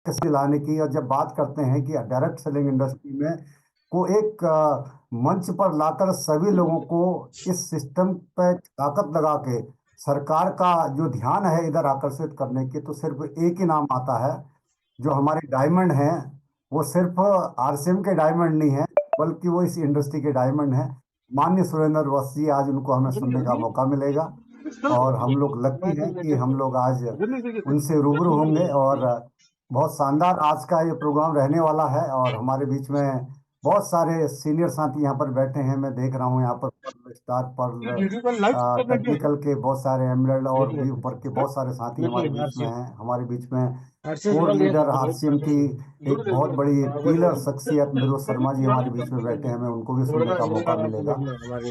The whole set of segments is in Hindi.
कैसे लाने की, और जब बात करते हैं कि डायरेक्ट सेलिंग इंडस्ट्री में को एक मंच पर लाकर सभी लोगों को इस सिस्टम पे ताकत लगा के सरकार का जो ध्यान है इधर आकर्षित करने की, तो सिर्फ एक ही नाम आता है जो हमारे डायमंड हैं। वो सिर्फ आरसीएम के डायमंड नहीं है, बल्कि वो इस इंडस्ट्री के डायमंड हैं। माननीय सुरेंद्र वस्त जी, आज उनको हमें सुनने का मौका मिलेगा और हम लोग लकी हैं कि हम लोग आज उनसे रूबरू होंगे। और बहुत शानदार आज का ये प्रोग्राम रहने वाला है। और हमारे बीच में बहुत सारे सीनियर साथी यहाँ पर बैठे हैं, मैं देख रहा हूँ यहाँ पर पर्ल स्टार, पर्ल टेक्निकल के बहुत सारे एमरेल्ड और भी ऊपर के बहुत सारे साथी हमारे बीच में हैं। हमारे बीच में कोर लीडर आरसीएम की एक बहुत बड़ी पिलर शख्सियत निर्मल शर्मा जी हमारे बीच में बैठे हैं, हमें उनको भी सुनने का मौका मिलेगा।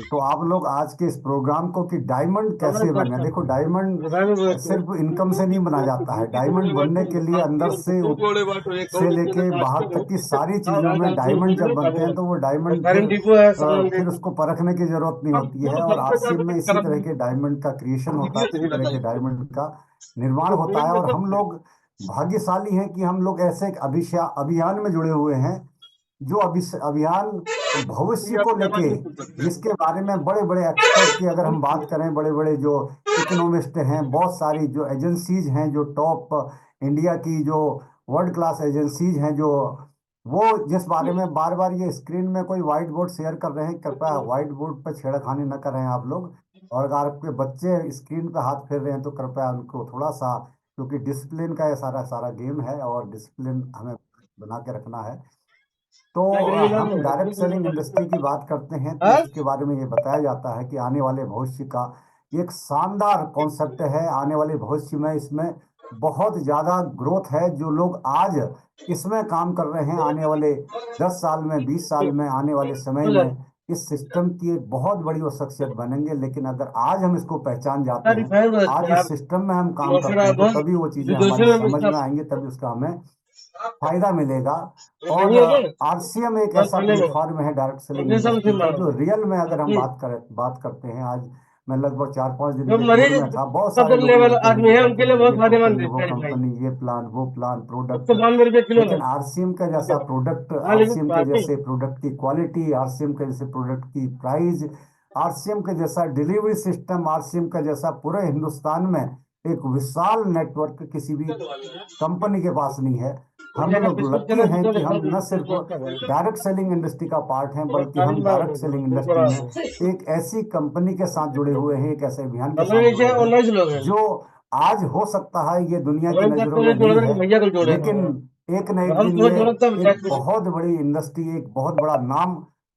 तो आप लोग आज के इस प्रोग्राम को कि डायमंड कैसे बने, देखो डायमंड सिर्फ इनकम से नहीं बना जाता है। डायमंड बनने के लिए अंदर से लेके बाहर तक की सारी चीजों में डायमंड जब बनते हैं तो वो डायमंड फिर उसको परखने की जरूरत नहीं होती है। और आरसीएम में इसी तरह के डायमंड का क्रिएशन होता है, इसी तरह के डायमंड का निर्माण होता है। और हम लोग भाग्यशाली हैं कि हम लोग ऐसे एक अभियान में जुड़े हुए हैं, जो अभियान भविष्य को लेके, जिसके बारे में बड़े बड़े एक्सपर्ट की अगर हम बात करें, बड़े बड़े जो इकोनॉमिस्ट हैं, बहुत सारी जो एजेंसीज हैं, जो टॉप इंडिया की जो वर्ल्ड क्लास एजेंसीज हैं, जो वो जिस बारे में बार बार ये स्क्रीन में कोई व्हाइट बोर्ड शेयर कर रहे हैं, कृपया व्हाइट बोर्ड पर छेड़खानी न करें आप लोग। और अगर आपके बच्चे स्क्रीन पे हाथ फेर रहे हैं तो कृपया उनको थोड़ा सा, क्योंकि डिसिप्लिन का ये सारा सारा गेम है और डिसिप्लिन हमें बना के रखना है। तो हम डायरेक्ट सेलिंग इंडस्ट्री की बात करते हैं तो इसके बारे में ये बताया जाता है कि आने वाले भविष्य का एक शानदार कॉन्सेप्ट है। आने वाले भविष्य में इसमें बहुत ज्यादा ग्रोथ है। जो लोग आज इसमें काम कर रहे हैं, आने वाले 10 साल में, 20 साल में, आने वाले समय में इस सिस्टम की एक बहुत बड़ी वो शख्सियत बनेंगे। लेकिन अगर आज हम इसको पहचान जाते हैं, आज इस सिस्टम में हम काम करते हैं, तो तभी वो चीजें हमारी समझ में आएंगी, तभी उसका हमें फायदा मिलेगा। और आरसीएम एक ऐसा प्लेटफॉर्म है डायरेक्ट सेलिंग इंडस्ट्री का, जो रियल में अगर हम बात करते हैं, आज मैं लगभग 4-5 दिन के टूर में था, बहुत सारे लोग मिलते हैं जो कहते हैं ये कंपनी, वो कंपनी, ये प्लान, वो प्लान, प्रोडक्ट। लेकिन आरसीएम का जैसा प्रोडक्ट, आरसीएम के जैसे प्रोडक्ट की क्वालिटी, आरसीएम के जैसे प्रोडक्ट की प्राइस, आरसीएम के जैसा डिलीवरी सिस्टम, आरसीएम का जैसा पूरे हिंदुस्तान में एक विशाल नेटवर्क किसी भी कंपनी के पास नहीं है। हम लोग लकी हैं कि हम न सिर्फ डायरेक्ट सेलिंग इंडस्ट्री का पार्ट हैं, बल्कि हम डायरेक्ट सेलिंग इंडस्ट्री में एक ऐसी कंपनी के साथ जुड़े हुए हैं, एक ऐसे अभियान के साथ जुड़े हैं जो आज हो सकता है ये दुनिया की नजरों में नहीं है, लेकिन एक न एक दिन ये एक बहुत बड़ी इंडस्ट्री, एक बहुत बड़ा नाम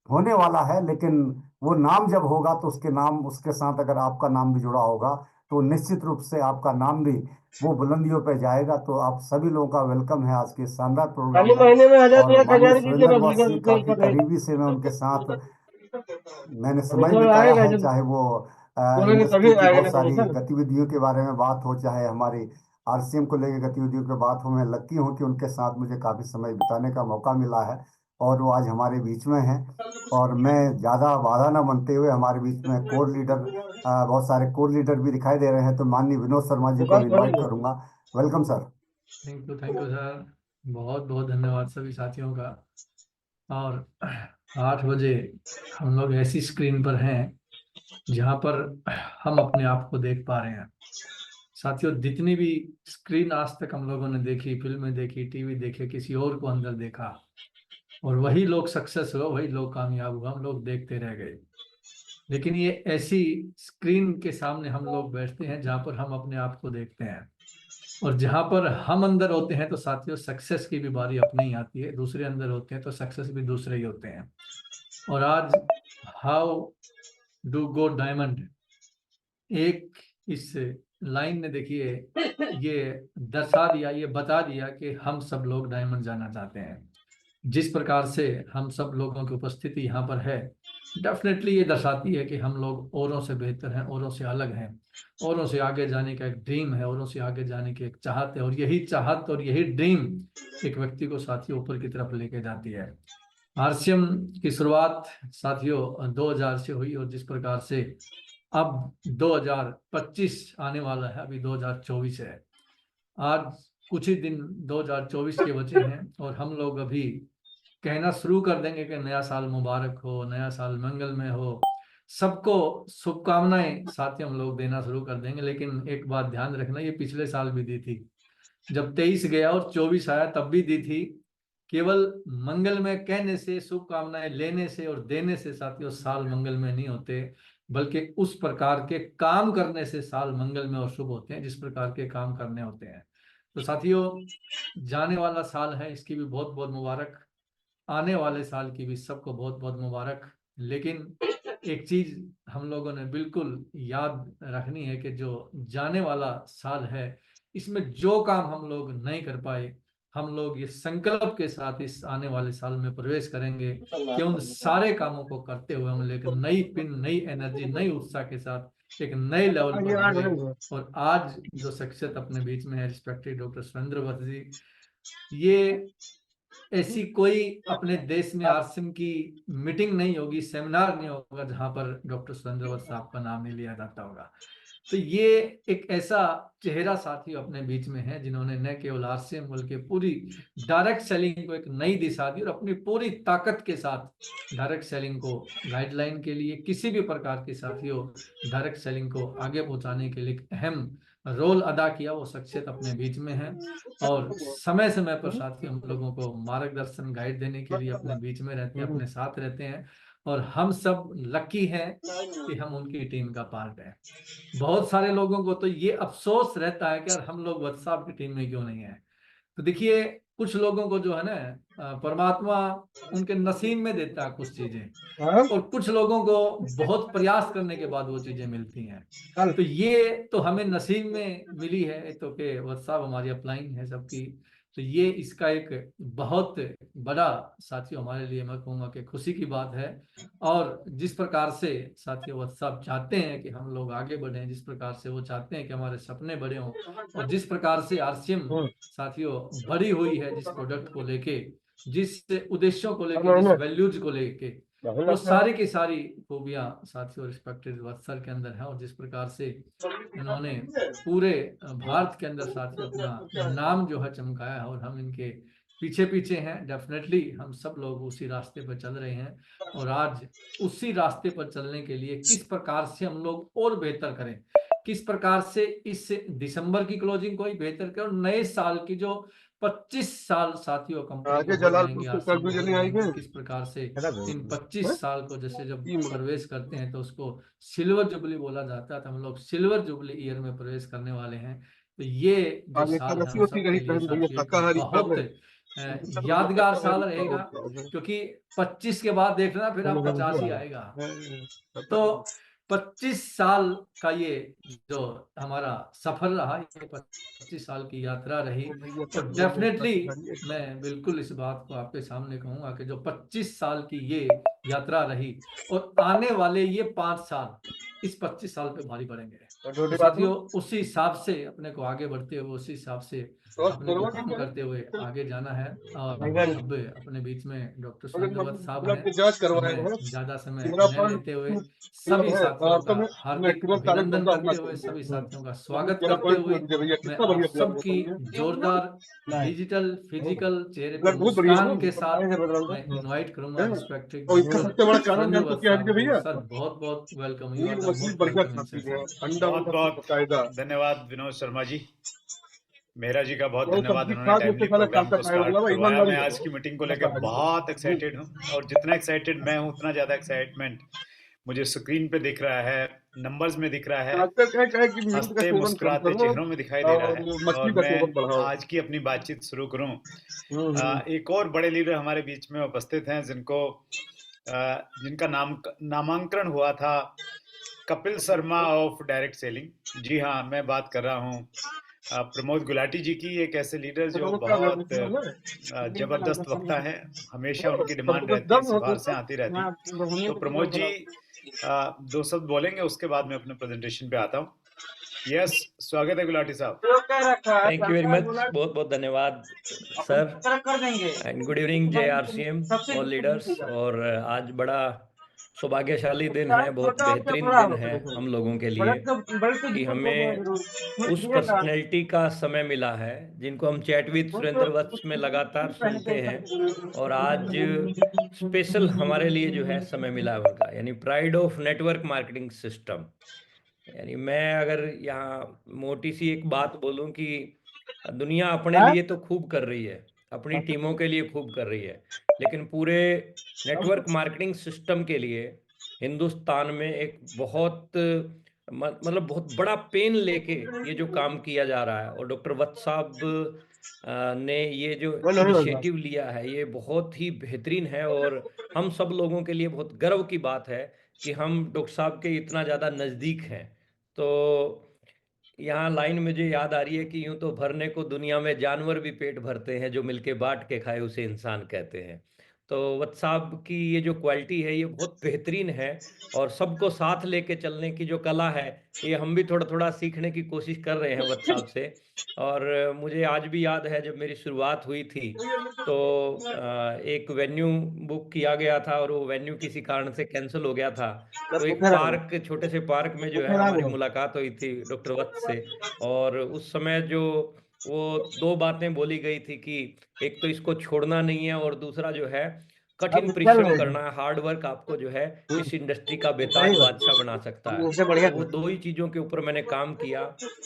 होने वाला है। लेकिन वो नाम जब होगा तो उसके नाम, उसके साथ अगर आपका नाम भी जुड़ा होगा, तो निश्चित रूप से आपका नाम भी वो बुलंदियों पे जाएगा। तो आप सभी लोगों का वेलकम है आज के शानदार प्रोग्राम में। और माननीय सुरेंद्र वस्त जी, काफी करीबी से मैं उनके साथ मैंने समय बिताया है, चाहे वो इंडस्ट्री की बहुत सारी गतिविधियों के बारे में बात हो, चाहे हमारी आरसीएम को लेकर गतिविधियों की बात हो। मैं लकी हूँ कि उनके साथ मुझे काफी समय बिताने का मौका मिला है और वो आज हमारे बीच में हैं। और मैं ज्यादा बाधा न बनते हुए, हमारे बीच में कोर लीडर, बहुत सारे कोर लीडर भी दिखाई दे रहे हैं, तो माननीय विनोद शर्मा जी को इनवाइट करूंगा। Welcome sir. Thank you sir, बहुत बहुत धन्यवाद सभी साथियों का। और 8 बजे हम लोग ऐसी स्क्रीन पर हैं जहां पर हम अपने आप को देख पा रहे हैं। साथियों, जितनी भी स्क्रीन आज तक हम लोगों ने देखी, फिल्में देखी, टीवी देखे, किसी और को अंदर देखा और वही लोग सक्सेस हुए, वही लोग कामयाब हुए, हम लोग देखते रह गए। लेकिन ये ऐसी स्क्रीन के सामने हम लोग बैठते हैं जहां पर हम अपने आप को देखते हैं, और जहां पर हम अंदर होते हैं तो साथियों सक्सेस की भी बारी अपने ही आती है। दूसरे अंदर होते हैं तो सक्सेस भी दूसरे ही होते हैं। और आज हाउ डू गो डायमंड, एक इस लाइन ने देखिए ये दर्शा दिया, ये बता दिया कि हम सब लोग डायमंड जाना चाहते हैं। जिस प्रकार से हम सब लोगों की उपस्थिति यहाँ पर है, डेफिनेटली ये दर्शाती है कि हम लोग औरों से बेहतर हैं, औरों से अलग हैं, औरों से आगे जाने का एक ड्रीम है, औरों से आगे जाने की एक चाहत है। और यही चाहत और यही ड्रीम एक व्यक्ति को साथियों ऊपर की तरफ लेके जाती है। आरसीएम की शुरुआत साथियों 2000 से हुई, और जिस प्रकार से अब 2025 आने वाला है, अभी 2024 है। आज कुछ ही दिन 2024 के बचे हैं और हम लोग अभी कहना शुरू कर देंगे कि नया साल मुबारक हो, नया साल मंगलमय हो, सबको शुभकामनाएं साथियों हम लोग देना शुरू कर देंगे। लेकिन एक बात ध्यान रखना, ये पिछले साल भी दी थी, जब 23 गया और 24 आया तब भी दी थी। केवल मंगलमय कहने से, शुभकामनाएं लेने से और देने से साथियों साल मंगलमय नहीं होते, बल्कि उस प्रकार के काम करने से साल मंगलमय और शुभ होते हैं जिस प्रकार के काम करने होते हैं। तो साथियों, जाने वाला साल है, इसकी भी बहुत बहुत मुबारक, आने वाले साल की भी सबको बहुत बहुत मुबारक। लेकिन एक चीज हम लोगों ने बिल्कुल याद रखनी है कि जो जाने वाला साल है, इसमें जो काम हम लोग नहीं कर पाए, हम लोग ये संकल्प के साथ इस आने वाले साल में प्रवेश करेंगे कि उन सारे कामों को करते हुए हम एक नई पिन, नई एनर्जी, नई उत्साह के साथ एक नए लेवल पर होंगे। और आज जो शख्सियत अपने बीच में है, रिस्पेक्टेड डॉक्टर सुरेंद्र वत्स जी, ये ऐसी कोई अपने देश में आरसीएम की मीटिंग नहीं होगी, सेमिनार नहीं होगा जहां पर डॉक्टर सुरेंद्र वत्स साहब का नाम नहीं लिया जाता होगा। तो ये एक ऐसा चेहरा साथी अपने बीच में है जिन्होंने न केवल आरसीएम बल्कि पूरी डायरेक्ट सेलिंग को एक नई दिशा दी और अपनी पूरी ताकत के साथ डायरेक्ट सेलिंग को गाइडलाइन के लिए, किसी भी प्रकार की साथियों डायरेक्ट सेलिंग को आगे पहुंचाने के लिए एक अहम रोल अदा किया। वो शख्सियत अपने बीच में है और समय समय पर साथियों हम लोगों को मार्गदर्शन, गाइड देने के लिए अपने बीच में रहते हैं, अपने साथ रहते हैं और हम सब लकी हैं कि हम उनकी टीम का पार्ट है। बहुत सारे लोगों को तो ये अफसोस रहता है कि यार हम लोग वत्स साहब की टीम में क्यों नहीं है। तो देखिए, कुछ लोगों को जो है ना, परमात्मा उनके नसीब में देता है कुछ चीजें, और कुछ लोगों को बहुत प्रयास करने के बाद वो चीजें मिलती हैं। तो ये तो हमें नसीब में मिली है, तो के वत्स साहब हमारी अपलाइन है सबकी। तो ये इसका एक बहुत बड़ा साथियों हमारे लिए, मैं कहूँगा कि खुशी की बात है। और जिस प्रकार से साथियों वत्स साहब चाहते हैं कि हम लोग आगे बढ़ें, जिस प्रकार से वो चाहते हैं कि हमारे सपने बड़े हों, और जिस प्रकार से आरसीएम साथियों बड़ी हुई है, जिस प्रोडक्ट को लेके, जिस उद्देश्यों को लेके, जिस वैल्यूज को लेके, वो सारी की सारी खूबियां साथियों रिस्पेक्टेड वत्स सर के अंदर है। और जिस प्रकार से इन्होंने पूरे भारत के अंदर साथियों अपना नाम जो है चमकाया है, और हम इनके पीछे पीछे हैं। डेफिनेटली हम सब लोग उसी रास्ते पर चल रहे हैं, और आज उसी रास्ते पर चलने के लिए किस प्रकार से हम लोग और बेहतर करें, किस प्रकार से इस दिसंबर की क्लोजिंग को ही बेहतर करें, और नए साल की जो 25 साल साथियों कंपनी को हो जाएंगे, आरसीएम को हो जाएंगे, किस प्रकार से इन 25 साल को जैसे जब प्रवेश करते हैं तो उसको सिल्वर जुबली बोला जाता है, तो हम लोग सिल्वर जुबली ईयर में प्रवेश करने वाले हैं। तो ये जो साल है हम सब के लिए साथियों बहुत यादगार साल रहेगा, क्योंकि 25 के बाद देखना फिर आप 50 ही आएगा। तो 25 साल का ये जो हमारा सफर रहा, ये 25 साल की यात्रा रही, और डेफिनेटली मैं बिल्कुल इस बात को आपके सामने कहूंगा कि जो 25 साल की ये यात्रा रही, और आने वाले ये 5 साल इस 25 साल पे भारी पड़ेंगे। तो साथियों उसी हिसाब से अपने को आगे बढ़ते हुए, उसी हिसाब से अपने को काम करते हुए आगे जाना है। और अब अपने बीच में डॉक्टर सुरेंद्र वत्स साहब हैं, तो मैं ज्यादा समय न लेते हुए सभी साथियों का हार्दिक अभिनंदन करते हुए, सभी साथियों का स्वागत करते हुए, मैं आप सबकी जोरदार डिजिटल फिजिकल चेहरे पर मुस्कान के साथ मैं इनवाइट करूंगा रिस्पेक्टेड डॉक्टर सुरेंद्र वत्स साहब को। सर बहुत बहुत welcome, you are the most welcome in session. बहुत बहुत धन्यवाद विनोद शर्मा जी, मेहरा जी का बहुत धन्यवाद, उन्होंने टाइमली प्रोग्राम को स्टार्ट करवाया। मैं आज की मीटिंग को लेकर बहुत एक्साइटेड हूँ, और जितना एक्साइटेड मैं हूँ उतना ज्यादा एक्साइटमेंट मुझे स्क्रीन पे दिख रहा है, नंबर्स में दिख रहा है, हंसते मुस्कुराते चेहरों में दिखाई दे रहा है। और मैं आज की अपनी बातचीत शुरू करूं, एक और बड़े लीडर हमारे बीच में उपस्थित हैं जिनका नामांकन हुआ था, Kapil Sharma of direct selling. जी हाँ, मैं बात कर रहा हूँ प्रमोद गुलाटी जी की, एक ऐसे लीडर जो बहुत जबरदस्त वक्ता है, हमेशा उनकी डिमांड रहती है, सिफारिशें आती रहती। तो प्रमोद जी 2 शब्द बोलेंगे, उसके बाद मैं अपने प्रेजेंटेशन पे आता हूँ। यस, स्वागत है गुलाटी साहब। थैंक यू वेरी मच, बहुत बहुत धन्यवाद सर, एंड गुड इवनिंग जय आरसीएम ऑल लीडर्स। और आज बड़ा सौभाग्यशाली दिन है, बहुत बेहतरीन दिन है हम लोगों के लिए कि हमें उस पर्सनैलिटी का समय मिला है जिनको हम चैट विद सुरेंद्र वत्स में लगातार सुनते हैं, और आज स्पेशल हमारे लिए जो है समय मिला है उनका, यानी pride of network marketing system. यानी मैं अगर यहाँ मोटी सी एक बात बोलूं कि दुनिया अपने लिए तो खूब कर रही है, अपनी टीमों के लिए खूब कर रही है, लेकिन पूरे नेटवर्क मार्केटिंग सिस्टम के लिए हिंदुस्तान में एक बहुत मतलब बहुत बड़ा पेन लेके ये जो काम किया जा रहा है, और डॉक्टर वत्स साहब ने ये जो इनिशिएटिव लिया है ये बहुत ही बेहतरीन है, और हम सब लोगों के लिए बहुत गर्व की बात है कि हम डॉक्टर साहब के इतना ज़्यादा नज़दीक हैं। तो यहाँ लाइन मुझे याद आ रही है कि यूं तो भरने को दुनिया में जानवर भी पेट भरते हैं, जो मिलके बांट के खाए उसे इंसान कहते हैं। तो वत्स साहब की ये जो क्वालिटी है ये बहुत बेहतरीन है, और सबको साथ लेके चलने की जो कला है ये हम भी थोड़ा थोड़ा सीखने की कोशिश कर रहे हैं वत्स साहब से। और मुझे आज भी याद है जब मेरी शुरुआत हुई थी तो एक वेन्यू बुक किया गया था और वो वेन्यू किसी कारण से कैंसिल हो गया था। तो एक पार्क, छोटे से पार्क में जो है हमारी मुलाकात हुई थी डॉक्टर वत्स से, और उस समय जो वो 2 बातें बोली गई थी कि एक तो इसको छोड़ना नहीं है, और दूसरा जो है कठिन परिश्रम करना है, हार्ड वर्क आपको जो है इस इंडस्ट्री का बेताज बादशाह बना सकता है। तो वो 2 ही चीज़ों के ऊपर मैंने काम किया,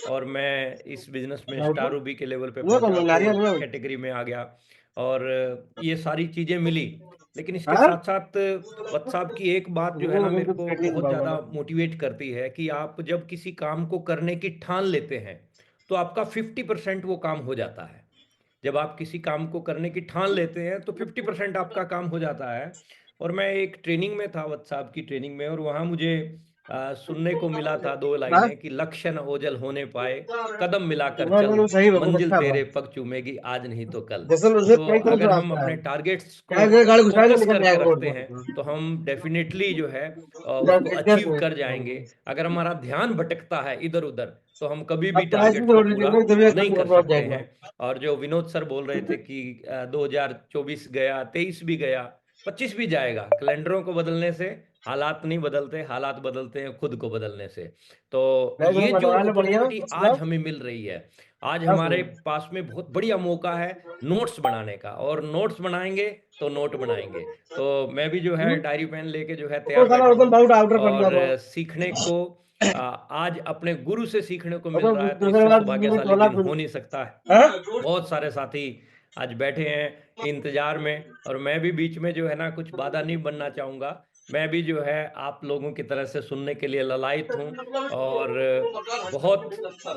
और मैं इस बिजनेस में स्टार रूबी के लेवल पे पहुंचा, कोर कैटेगरी में आ गया, और ये सारी चीज़ें मिली। लेकिन इसके साथ साथ वत्स साहब की एक बात जो है ना मेरे को बहुत ज़्यादा मोटिवेट करती है कि आप जब किसी काम को करने की ठान लेते हैं तो आपका 50% वो काम हो जाता है। जब आप किसी काम को करने की ठान लेते हैं तो 50% आपका काम हो जाता है। और मैं एक ट्रेनिंग में था वत्स साहब की ट्रेनिंग में, और वहाँ मुझे सुनने को मिला था 2 लाइनें कि लक्ष्य न ओझल होने पाए, कदम मिलाकर चल, मंजिल तेरे पग चूमेगी आज नहीं तो कल। तो अगर हम अपने टारगेट्स को फोकस करके रखते हैं तो हम डेफिनेटली जो है उसको अचीव कर जाएंगे। अगर हमारा ध्यान भटकता है इधर उधर तो हम कभी भी टारगेट को पूरा नहीं कर सकते हैं। और जो विनोद सर बोल रहे थे कि 2024 गया, 23 भी गया, 25 भी जाएगा, कैलेंडरों को बदलने से हालात नहीं बदलते, हालात बदलते हैं खुद को बदलने से। तो ये जो अपॉर्चुनिटी आज हमें मिल रही है, आज हमारे पास में बहुत बढ़िया मौका है नोट्स बनाने का, और नोट्स बनाएंगे तो नोट बनाएंगे। तो मैं भी जो है डायरी पेन लेके जो है तैयार बैठा हूं, और सीखने को आज अपने गुरु से सीखने को मिल रहा है, तो इससे सौभाग्यशाली दिन हो नहीं सकता है। बहुत सारे साथी आज बैठे हैं इंतजार में, और मैं भी बीच में जो है ना कुछ बाधा नहीं बनना चाहूंगा। मैं भी जो है आप लोगों की तरह से सुनने के लिए ललायत हूं, और बहुत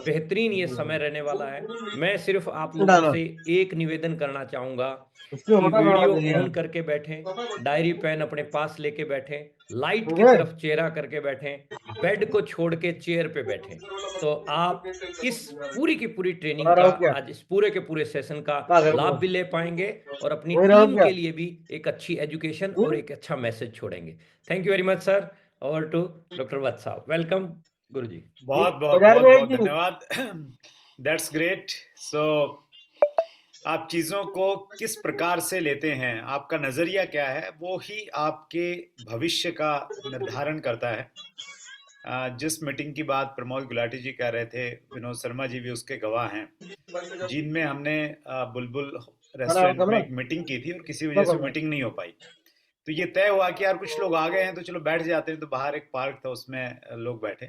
बेहतरीन ये समय रहने वाला है। मैं सिर्फ आप लोगों से एक निवेदन करना चाहूंगा कि वीडियो ऑन करके बैठें, डायरी पेन अपने पास लेके बैठें, लाइट की तरफ चेहरा करके बैठें, बेड को छोड़ के चेयर पे बैठें। तो आप इस पूरी की पूरी ट्रेनिंग का, आज इस पूरे के पूरे सेशन का लाभ भी ले पाएंगे, और अपनी टीम के लिए भी एक अच्छी एजुकेशन और एक अच्छा मैसेज छोड़ेंगे। Thank you very much sir. Over to doctor Vats साहब। वेलकम गुरुजी। बहुत बहुत बहुत बहुत धन्यवाद। That's great. सो आप चीज़ों को किस प्रकार से लेते हैं, आपका नज़रिया क्या है, वो ही आपके भविष्य का निर्धारण करता है। जिस मीटिंग की बात प्रमोद गुलाटी जी कर रहे थे, विनोद शर्मा जी भी उसके गवाह हैं, जिनमें हमने बुलबुल रेस्टोरेंट में एक मीटिंग की थी और किसी वजह से मीटिंग नहीं हो पाई। तो ये तय हुआ कि यार कुछ लोग आ गए हैं तो चलो बैठ जाते हैं। तो बाहर एक पार्क था, उसमें लोग बैठे,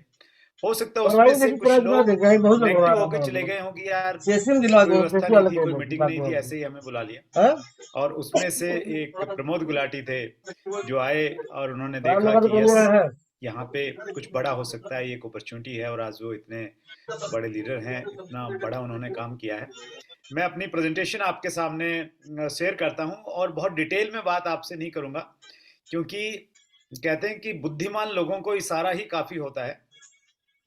हो सकता है उसमें से कुछ लोग नेगेटिव होकर चले गए होंगे, यार कोई व्यवस्था नहीं थी, कोई मीटिंग नहीं थी, ऐसे ही हमें बुला लिया। और उसमें से एक प्रमोद गुलाटी थे जो आए और उन्होंने देखा कि यस यहाँ पे कुछ बड़ा हो सकता है, ये एक अपॉर्चुनिटी है, और आज वो इतने बड़े लीडर हैं, इतना बड़ा उन्होंने काम किया है। मैं अपनी प्रेजेंटेशन आपके सामने शेयर करता हूं, और बहुत डिटेल में बात आपसे नहीं करूंगा, क्योंकि कहते हैं कि बुद्धिमान लोगों को इशारा ही काफी होता है,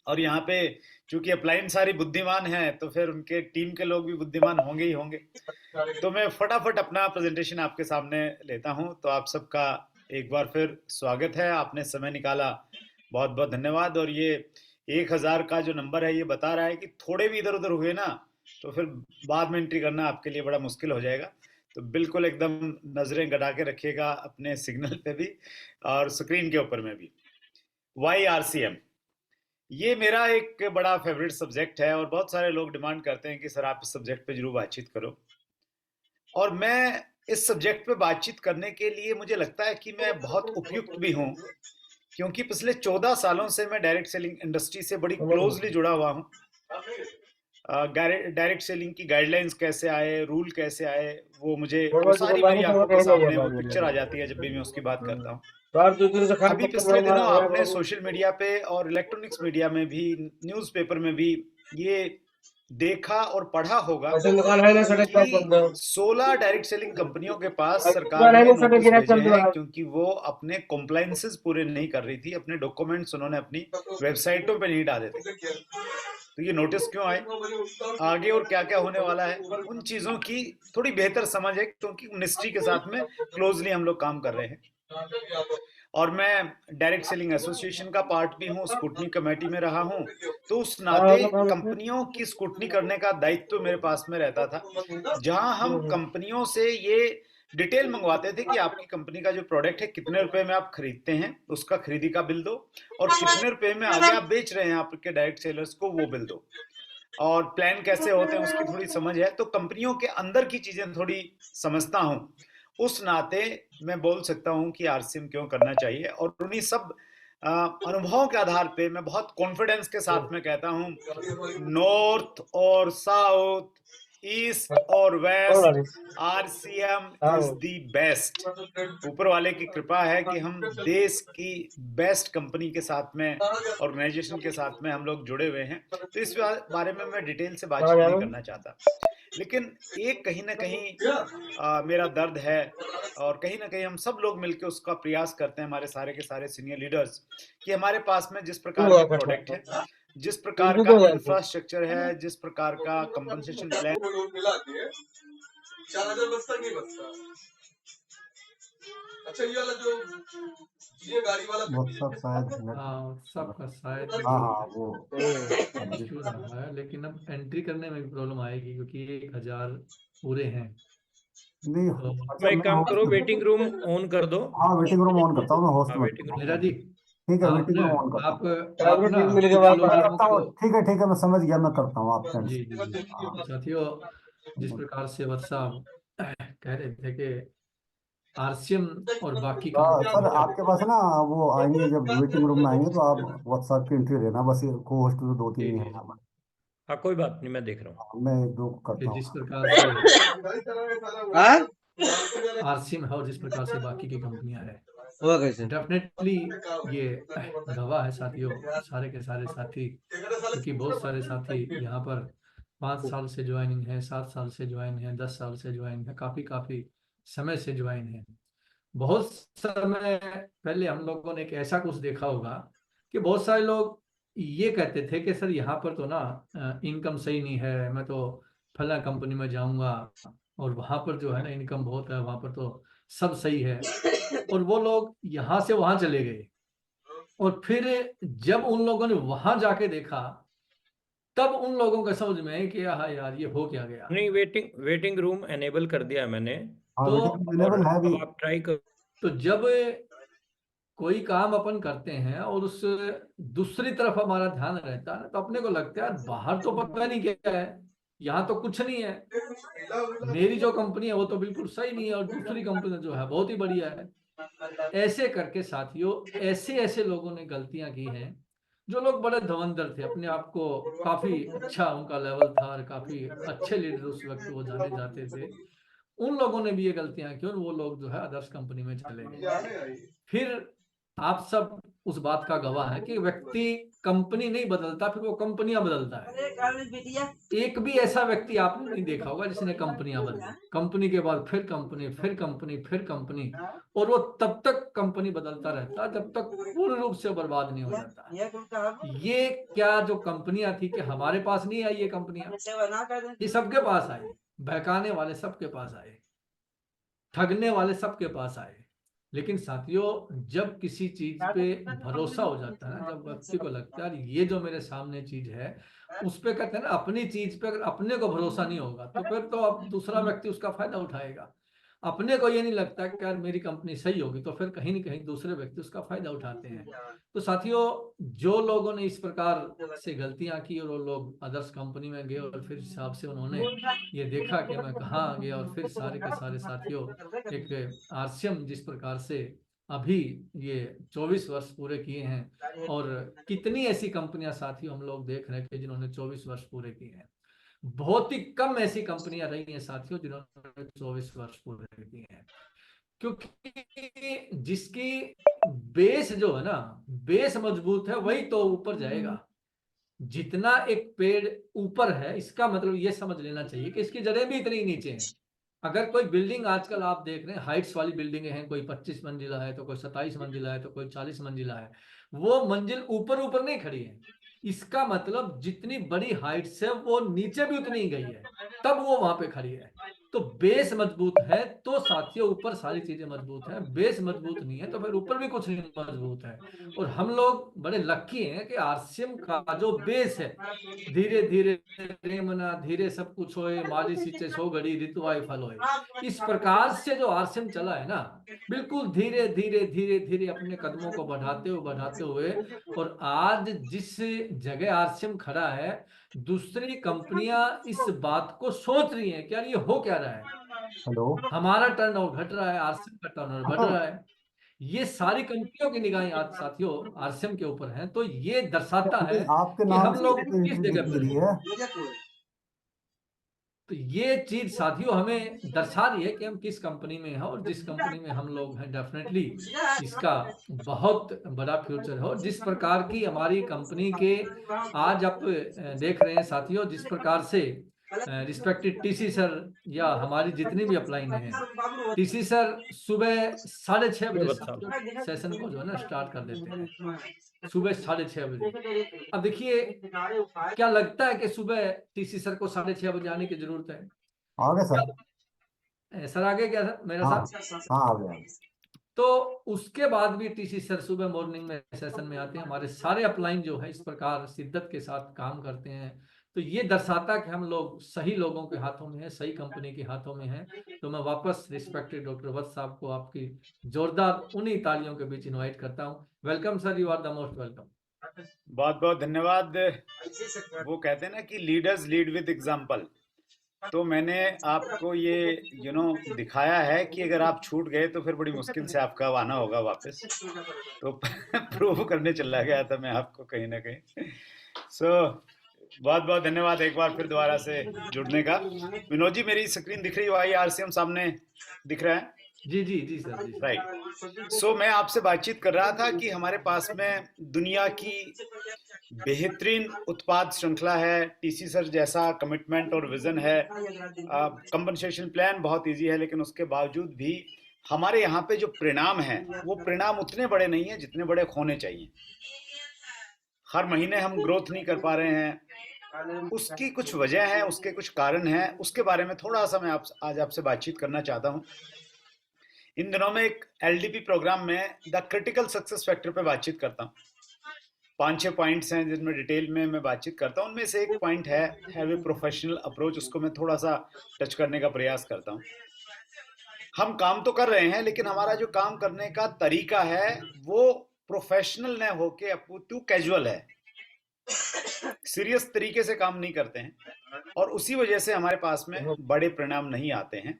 और यहाँ पे चूंकि अपलाइन सारी बुद्धिमान है तो फिर उनके टीम के लोग भी बुद्धिमान होंगे ही होंगे। तो मैं फटाफट अपना प्रेजेंटेशन आपके सामने लेता हूं। तो आप सबका एक बार फिर स्वागत है, आपने समय निकाला, बहुत बहुत धन्यवाद। और ये 1000 का जो नंबर है ये बता रहा है कि थोड़े भी इधर उधर हुए ना तो फिर बाद में एंट्री करना आपके लिए बड़ा मुश्किल हो जाएगा। तो बिल्कुल एकदम नजरें गड़ा के रखिएगा अपने सिग्नल पे भी और स्क्रीन के ऊपर में भी। YRCM ये मेरा एक बड़ा फेवरेट सब्जेक्ट है और बहुत सारे लोग डिमांड करते हैं कि सर आप इस सब्जेक्ट पे जरूर बातचीत करो, और मैं इस सब्जेक्ट पे बातचीत करने के लिए मुझे लगता है कि मैं बहुत उपयुक्त भी हूँ, क्योंकि पिछले 14 सालों से मैं डायरेक्ट सेलिंग इंडस्ट्री से बड़ी क्लोजली जुड़ा हुआ हूँ। डायरेक्ट सेलिंग की गाइडलाइंस कैसे आए, रूल कैसे आए, वो मुझे वो सारी मेरी आंखों के सामने वो पिक्चर आ जाती है जब भी मैं उसकी बात करता हूँ। अभी पिछले दिनों आपने सोशल मीडिया पे और इलेक्ट्रॉनिक्स मीडिया में भी, न्यूज़पेपर में भी ये देखा और पढ़ा होगा कि 16 डायरेक्ट सेलिंग कंपनियों के पास सरकार ने नोटिस भेजे हैं क्योंकि वो अपने कॉम्प्लायंसेस पूरे नहीं कर रही थी, अपने डॉक्यूमेंट्स उन्होंने अपनी वेबसाइटों पे नहीं डाले थे। तो ये नोटिस क्यों आए, आगे और क्या क्या होने वाला है, उन चीजों की थोड़ी बेहतर समझ है, क्योंकि मिनिस्ट्री के साथ में क्लोजली हम लोग काम कर रहे हैं। और मैं डायरेक्ट सेलिंग एसोसिएशन का पार्ट भी हूँ, स्क्रूटनी कमेटी में रहा हूँ, तो उस नाते कंपनियों की स्क्रूटनी करने का दायित्व मेरे पास में रहता था, जहां हम कंपनियों से ये डिटेल मंगवाते थे कि आपकी कंपनी का जो प्रोडक्ट है कितने रुपए में आप खरीदते हैं, उसका खरीदी का बिल दो, और कितने रुपए में आगे आप बेच रहे हैं आपके डायरेक्ट सेलर्स को, वो बिल दो, और प्लान कैसे होते हैं उसकी थोड़ी समझ है। तो कंपनियों के अंदर की चीजें थोड़ी समझता हूं, उस नाते मैं बोल सकता हूं कि आरसीएम क्यों करना चाहिए। और उन्हीं सब अनुभवों के आधार पे मैं बहुत कॉन्फिडेंस के साथ में कहता हूं, नॉर्थ और साउथ, ईस्ट और west, RCM is the best. ऊपर वाले की कृपा है कि हम देश की बेस्ट कंपनी के साथ में, ऑर्गेनाइजेशन के साथ में हम लोग जुड़े हुए हैं। तो इस बारे में मैं डिटेल से बातचीत नहीं करना चाहता, लेकिन एक कहीं ना कहीं मेरा दर्द है, और कहीं ना कहीं हम सब लोग मिलकर उसका प्रयास करते हैं, हमारे सारे के सारे सीनियर लीडर्स, कि हमारे पास में जिस प्रकार के प्रोडक्ट है, जिस प्रकार का इंफ्रास्ट्रक्चर है, जिस प्रकार का कंपनसेशन प्लान, अच्छा ये वाला जो ये गाड़ी वाला व्हाट्सएप शायद सबका शायद हाँ वो इशू रहा है, लेकिन अब एंट्री करने में भी प्रॉब्लम आएगी क्योंकि 1000 पूरे हैं। नहीं तो अच्छा एक काम करो, वेटिंग रूम ऑन कर दो। हाँ वेटिंग रूम ऑन करता हूँ मैं, होस्ट में वेटिंग रूम मेरा जी ठीक है, आप वेटिंग ना रूम ऑन करता आप हूँ। आप ना मैं कुछ लोगों करता हूँ, को ठीक है मैं समझ गया, मैं करता हूँ, आप टेंशन जी जी जी साथियों, जिस प्रकार से वर्षा कह रहे थे कि आरसीएम और बाकी सर कंपनी आपके पास ना वो आएंगे, जब वेटिंग रूम में आएंगे तो आप व्हाट्सएप की एंट्री देना, बस ये को होस्ट तो 2-3 ही है यहाँ पर। हाँ कोई बात नहीं, मैं देख रहा हूँ। मैं 1-2 करता हूँ। जिस प्रकार से आरसीएम है और जिस प्रकार से बाकी की कंपनियां हैं, डेफिनेटली ये गवाह है साथियों, सारे के सारे साथी, क्योंकि बहुत सारे साथी यहाँ पर 5 साल से ज्वाइनिंग है, 7 साल से ज्वाइन है, 10 साल से ज्वाइन है, काफी समय से ज्वाइन है। बहुत समय पहले हम लोगों ने एक ऐसा कुछ देखा होगा कि बहुत सारे लोग ये कहते थे कि सर यहाँ पर तो ना इनकम सही नहीं है, मैं तो फला कंपनी में जाऊंगा और वहां पर जो है ना इनकम बहुत है, वहां पर तो सब सही है। और वो लोग यहाँ से वहां चले गए, और फिर जब उन लोगों ने वहां जाके देखा तब उन लोगों को समझ में कि हाँ यार ये हो क्या गया। नहीं, वेटिंग रूम एनेबल कर दिया है मैंने, हाँ तो वेटिंग रूम अवेलेबल है अभी। अब आप ट्राई करो। तो जब कोई काम अपन करते हैं और उस दूसरी तरफ हमारा ध्यान रहता है तो अपने को लगता है बाहर तो पता नहीं क्या है, यहाँ तो कुछ नहीं है, मेरी जो कंपनी है वो तो बिल्कुल सही नहीं है और दूसरी कंपनी जो है बहुत ही बढ़िया है। ऐसे करके साथियों, ऐसे लोगों ने गलतियां की हैं, जो लोग बड़े धुरंधर थे, अपने आप को काफी अच्छा उनका लेवल था और काफी अच्छे लीडर उस वक्त वो जाने जाते थे, उन लोगों ने भी ये गलतियां की और वो लोग जो है अदर्स कंपनी में चले गए। फिर आप सब उस बात का गवाह है कि व्यक्ति कंपनी नहीं बदलता, फिर वो कंपनियां बदलता है। एक भी ऐसा व्यक्ति आपने नहीं देखा होगा जिसने कंपनियां बदली, कंपनी के बाद फिर कंपनी, फिर कंपनी, फिर कंपनी, और वो तब तक कंपनी बदलता रहता जब तक पूर्ण रूप से बर्बाद नहीं हो जाता। ये क्या जो कंपनियां थी कि हमारे पास नहीं आई ये कंपनियां, ये सबके पास आई, बहकाने वाले सबके पास आए, ठगने वाले सबके पास आए, लेकिन साथियों, जब किसी चीज पे भरोसा हो जाता है ना, जब व्यक्ति को लगता है ये जो मेरे सामने चीज है, उस पे कहते हैं ना, अपनी चीज पे अगर अपने को भरोसा नहीं होगा तो फिर तो अब दूसरा व्यक्ति उसका फायदा उठाएगा। अपने को ये नहीं लगता कि यार मेरी कंपनी सही होगी, तो फिर कहीं ना कहीं दूसरे व्यक्ति उसका फायदा उठाते हैं। तो साथियों, जो लोगों ने इस प्रकार से गलतियां की और वो लोग अदर्स कंपनी में गए और फिर हिसाब से उन्होंने ये देखा कि मैं कहाँ आ गया, और फिर सारे के सारे साथियों एक आरसीएम जिस प्रकार से अभी ये 24 वर्ष पूरे किए हैं, और कितनी ऐसी कंपनियां साथियों हम लोग देख रहे हैं कि जिन्होंने 24 वर्ष पूरे किए हैं। बहुत ही कम ऐसी कंपनियां रही हैं साथियों जिन्होंने 24 वर्ष पूरे किए हैं, क्योंकि जिसकी बेस जो है ना, बेस मजबूत है, वही तो ऊपर जाएगा। जितना एक पेड़ ऊपर है, इसका मतलब ये समझ लेना चाहिए कि इसकी जड़ें भी इतनी नीचे हैं। अगर कोई बिल्डिंग आजकल आप देख रहे हैं, हाइट्स वाली बिल्डिंगें हैं, कोई 25 मंजिला है तो कोई 27 मंजिला है तो कोई 40 मंजिला है, वो मंजिल ऊपर ऊपर नहीं खड़ी है। इसका मतलब जितनी बड़ी हाइट से वो नीचे भी उतनी ही गई है, तब वो वहां पे खड़ी है। तो बेस मजबूत है तो साथियों ऊपर सारी चीजें मजबूत है, बेस मजबूत नहीं है तो फिर ऊपर भी कुछ नहीं मजबूत है। और हम लोग बड़े लकी हैं कि आरसीएम का जो बेस है, धीरे धीरे रेमना धीरे सब कुछ होए, माली सींचे सो घड़ी ऋतु आए फल होए, इस प्रकार से जो आरसीएम चला है ना, बिल्कुल धीरे धीरे धीरे धीरे अपने कदमों को बढ़ाते हुए, और आज जिस जगह आरसीएम खड़ा है, दूसरी कंपनियां इस बात को सोच रही हैं कि यार ये हो क्या रहा है, हेलो। हमारा टर्नओवर घट रहा है, आरसीएम का टर्नओवर बढ़ रहा है। ये सारी कंपनियों की निगाहें आज साथियों आरसीएम के ऊपर हैं, तो ये दर्शाता है आपके कि नाम हम से लोग तो किस एंट्री जगह दिख पर रही हैं। है। तो ये चीज साथियों हमें दर्शा रही है कि हम किस कंपनी में हैं, और जिस कंपनी में हम लोग हैं डेफिनेटली इसका बहुत बड़ा फ्यूचर है। और जिस प्रकार की हमारी कंपनी के आज आप देख रहे हैं साथियों, जिस प्रकार से रिस्पेक्टेड टीसी सर या हमारी जितनी भी अपलाइन है, टीसी सर सुबह 6:30 बजे साथियों सेशन को जो है ना स्टार्ट कर देते हैं, सुबह 6:30 बजे। अब देखिए, क्या लगता है कि सुबह टीसी सर को 6:30 बजे आने की जरूरत है? आगे सर। सर आगे क्या सर मेरा हाँ साथ? हाँ, आ गया। तो उसके बाद भी टीसी सर सुबह मॉर्निंग में सेशन में आते हैं, हमारे सारे अपलाइन जो है इस प्रकार शिद्दत के साथ काम करते हैं। तो ये दर्शाता है कि हम लोग सही लोगों के हाथों में है, सही कंपनी के हाथों में है। तो मैं वापस रिस्पेक्टेड डॉक्टर वत्स साहब को आपकी जोरदार उन्हीं तालियों के बीच इनवाइट करता हूँ। Welcome sir, you are the most welcome. बहुत बहुत धन्यवाद। वो कहते हैं ना कि लीडर्स लीड विद एग्जाम्पल। तो मैंने आपको ये दिखाया है कि अगर आप छूट गए तो फिर बड़ी मुश्किल से आपका आना होगा वापस। तो प्रूव करने चला गया था मैं आपको कहीं ना कहीं। बहुत बहुत धन्यवाद एक बार फिर दोबारा से जुड़ने का। विनोद जी, मेरी स्क्रीन दिख रही हो? आई आरसीएम सामने दिख रहा है? जी जी जी सर, जी राइट। मैं आपसे बातचीत कर रहा था कि हमारे पास में दुनिया की बेहतरीन उत्पाद श्रृंखला है, टीसी सर जैसा कमिटमेंट और विजन है, कंपनसेशन प्लान बहुत इजी है, लेकिन उसके बावजूद भी हमारे यहाँ पे जो परिणाम हैं वो परिणाम उतने बड़े नहीं हैं जितने बड़े होने चाहिए। हर महीने हम ग्रोथ नहीं कर पा रहे हैं, उसकी कुछ वजह है, उसके कुछ कारण हैं, उसके बारे में थोड़ा सा मैं आज आपसे बातचीत करना चाहता हूँ। इन दिनों में एक एलडीपी प्रोग्राम में द क्रिटिकल सक्सेस फैक्टर पे बातचीत करता हूँ। 5-6 पॉइंट्स हैं जिनमें डिटेल में मैं बातचीत करता हूँ। उनमें से एक पॉइंट है हैव ए प्रोफेशनल अप्रोच। उसको मैं थोड़ा सा टच करने का प्रयास करता हूँ। हम काम तो कर रहे हैं, लेकिन हमारा जो काम करने का तरीका है वो प्रोफेशनल न होके अपितु कैजुअल है, सीरियस तरीके से काम नहीं करते हैं, और उसी वजह से हमारे पास में बड़े परिणाम नहीं आते हैं।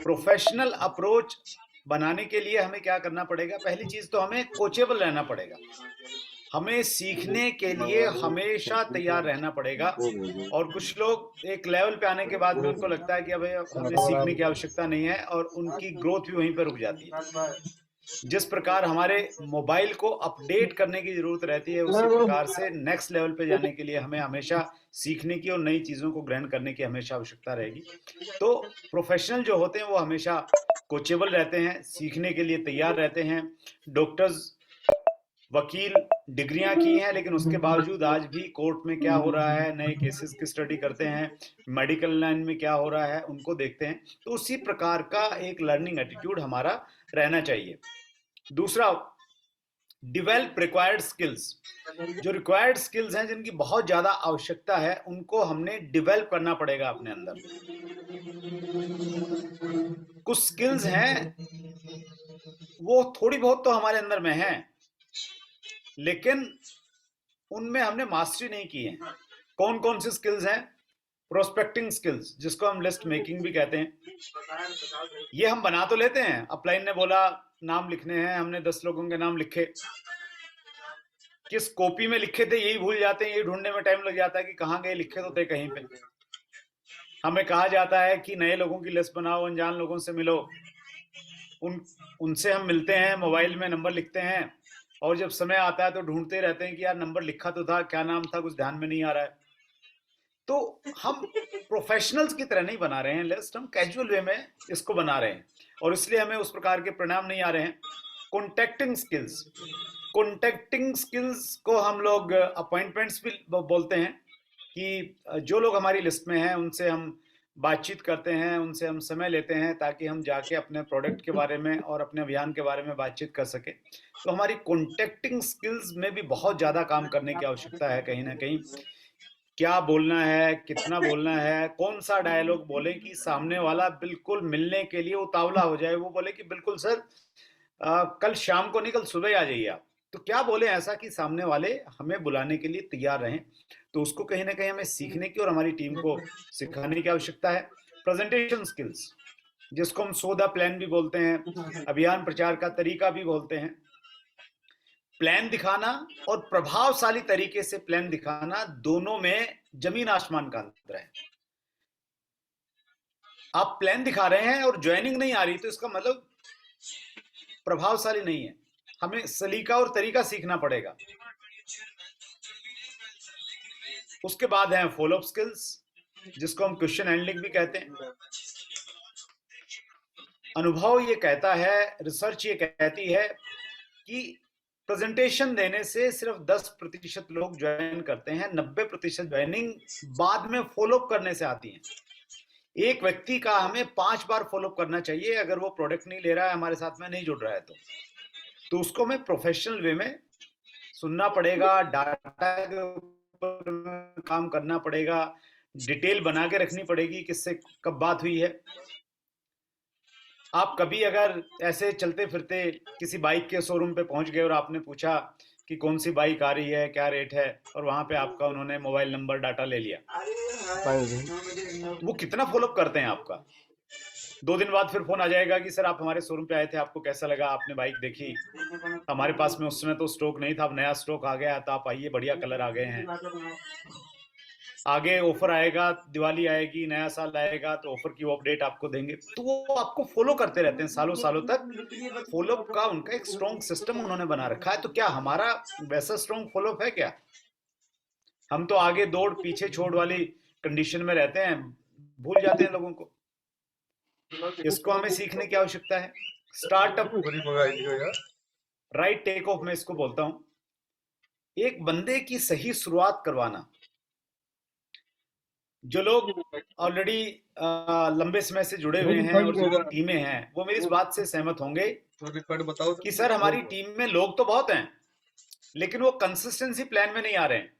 प्रोफेशनल अप्रोच बनाने के लिए हमें क्या करना पड़ेगा? पहली चीज तो हमें कोचेबल रहना पड़ेगा, हमें सीखने के लिए हमेशा तैयार रहना पड़ेगा। और कुछ लोग एक लेवल पे आने के बाद में उनको लगता है कि अब हमें सीखने की आवश्यकता नहीं है, और उनकी ग्रोथ भी वहीं पर रुक जाती है। जिस प्रकार हमारे मोबाइल को अपडेट करने की जरूरत रहती है, उसी प्रकार से नेक्स्ट लेवल पे जाने के लिए हमें हमेशा सीखने की और नई चीजों को ग्रहण करने की हमेशा आवश्यकता रहेगी। तो प्रोफेशनल जो होते हैं वो हमेशा कोचेबल रहते हैं, सीखने के लिए तैयार रहते हैं। डॉक्टर्स, वकील डिग्रियां की हैं, लेकिन उसके बावजूद आज भी कोर्ट में क्या हो रहा है, नए केसेस की स्टडी करते हैं, मेडिकल लाइन में क्या हो रहा है उनको देखते हैं। तो उसी प्रकार का एक लर्निंग एटीट्यूड हमारा रहना चाहिए। दूसरा, डिवेल्प रिक्वायर्ड स्किल्स। जो रिक्वायर्ड स्किल्स हैं, जिनकी बहुत ज्यादा आवश्यकता है, उनको हमने डिवेल्प करना पड़ेगा अपने अंदर। कुछ स्किल्स हैं वो थोड़ी बहुत तो हमारे अंदर में है, लेकिन उनमें हमने मास्टरी नहीं की है। कौन कौन सी स्किल्स हैं? प्रोस्पेक्टिंग स्किल्स, जिसको हम लिस्ट मेकिंग भी कहते हैं। ये हम बना तो लेते हैं, अपलाइन ने बोला नाम लिखने हैं, हमने 10 लोगों के नाम लिखे, किस कॉपी में लिखे थे यही भूल जाते हैं, ये ढूंढने में टाइम लग जाता है कि कहाँ गए, लिखे तो थे कहीं पे। हमें कहा जाता है कि नए लोगों की लिस्ट बनाओ, अनजान लोगों से मिलो, उनसे हम मिलते हैं, मोबाइल में नंबर लिखते हैं, और जब समय आता है तो ढूंढते रहते हैं कि यार नंबर लिखा तो था, क्या नाम था, कुछ ध्यान में नहीं आ रहा है। तो हम प्रोफेशनल्स की तरह नहीं बना रहे हैं लिस्ट, हम कैजुअल वे में इसको बना रहे हैं, और इसलिए हमें उस प्रकार के परिणाम नहीं आ रहे हैं। कॉन्टेक्टिंग स्किल्स, कॉन्टेक्टिंग स्किल्स को हम लोग अपॉइंटमेंट्स भी बोलते हैं, कि जो लोग हमारी लिस्ट में हैं उनसे हम बातचीत करते हैं, उनसे हम समय लेते हैं, ताकि हम जाके अपने प्रोडक्ट के बारे में और अपने अभियान के बारे में बातचीत कर सकें। तो हमारी कॉन्टेक्टिंग स्किल्स में भी बहुत ज़्यादा काम करने की आवश्यकता है। कहीं ना कहीं क्या बोलना है, कितना बोलना है, कौन सा डायलॉग बोले कि सामने वाला बिल्कुल मिलने के लिए उतावला हो जाए, वो बोले कि बिल्कुल सर कल शाम को नहीं, कल सुबह आ जाइए आप। तो क्या बोले ऐसा कि सामने वाले हमें बुलाने के लिए तैयार रहें। तो उसको कहीं ना कहीं हमें सीखने की और हमारी टीम को सिखाने की आवश्यकता है। प्रेजेंटेशन स्किल्स, जिसको हम सौदा प्लान भी बोलते हैं, अभियान प्रचार का तरीका भी बोलते हैं। प्लान दिखाना और प्रभावशाली तरीके से प्लान दिखाना, दोनों में जमीन आसमान का अंतर है। आप प्लान दिखा रहे हैं और ज्वाइनिंग नहीं आ रही, तो इसका मतलब प्रभावशाली नहीं है। हमें सलीका और तरीका सीखना पड़ेगा। उसके बाद है फॉलोअप स्किल्स, जिसको हम क्वेश्चन हैंडलिंग भी कहते हैं। अनुभव ये कहता है, रिसर्च ये कहती है कि प्रेजेंटेशन देने से सिर्फ 10% लोग ज्वाइन करते हैं, 90% ज्वाइनिंग बाद में फॉलोअप करने से आती है। एक व्यक्ति का हमें 5 बार फॉलोअप करना चाहिए, अगर वो प्रोडक्ट नहीं ले रहा है, हमारे साथ में नहीं जुड़ रहा है, तो उसको हमें प्रोफेशनल वे में सुनना पड़ेगा, डाटा के ऊपर काम करना पड़ेगा, डिटेल बना के रखनी पड़ेगी, किससे कब बात हुई है। आप कभी अगर ऐसे चलते फिरते किसी बाइक के शोरूम पे पहुंच गए और आपने पूछा कि कौन सी बाइक आ रही है, क्या रेट है, और वहां पे आपका उन्होंने मोबाइल नंबर डाटा ले लिया, वो कितना फॉलोअप करते हैं आपका? 2 दिन बाद फिर फोन आ जाएगा कि सर आप हमारे शोरूम पे आए थे, आपको कैसा लगा, आपने बाइक देखी, हमारे पास में उस समय तो स्टॉक नहीं था, अब नया स्टॉक आ गया, तो आप आइए, बढ़िया कलर आ गए हैं, आगे ऑफर आएगा, दिवाली आएगी, नया साल आएगा, तो ऑफर की अपडेट आपको देंगे। तो वो आपको फॉलो करते रहते हैं सालों सालों तक। फॉलोअप का उनका एक स्ट्रॉन्ग सिस्टम उन्होंने बना रखा है। तो क्या हमारा वैसा स्ट्रॉन्ग फॉलोअप है क्या? हम तो आगे दौड़ पीछे छोड़ वाली कंडीशन में रहते हैं, भूल जाते हैं लोगों को। इसको हमें सीखने की आवश्यकता है। स्टार्टअप राइट टेक ऑफ, मैं इसको बोलता हूं, एक बंदे की सही शुरुआत करवाना। जो लोग ऑलरेडी लंबे समय से जुड़े हुए हैं और जिनकी टीमें हैं, वो मेरी इस बात से सहमत होंगे कि सर हमारी टीम में लोग तो बहुत हैं, लेकिन वो कंसिस्टेंसी प्लान में नहीं आ रहे हैं।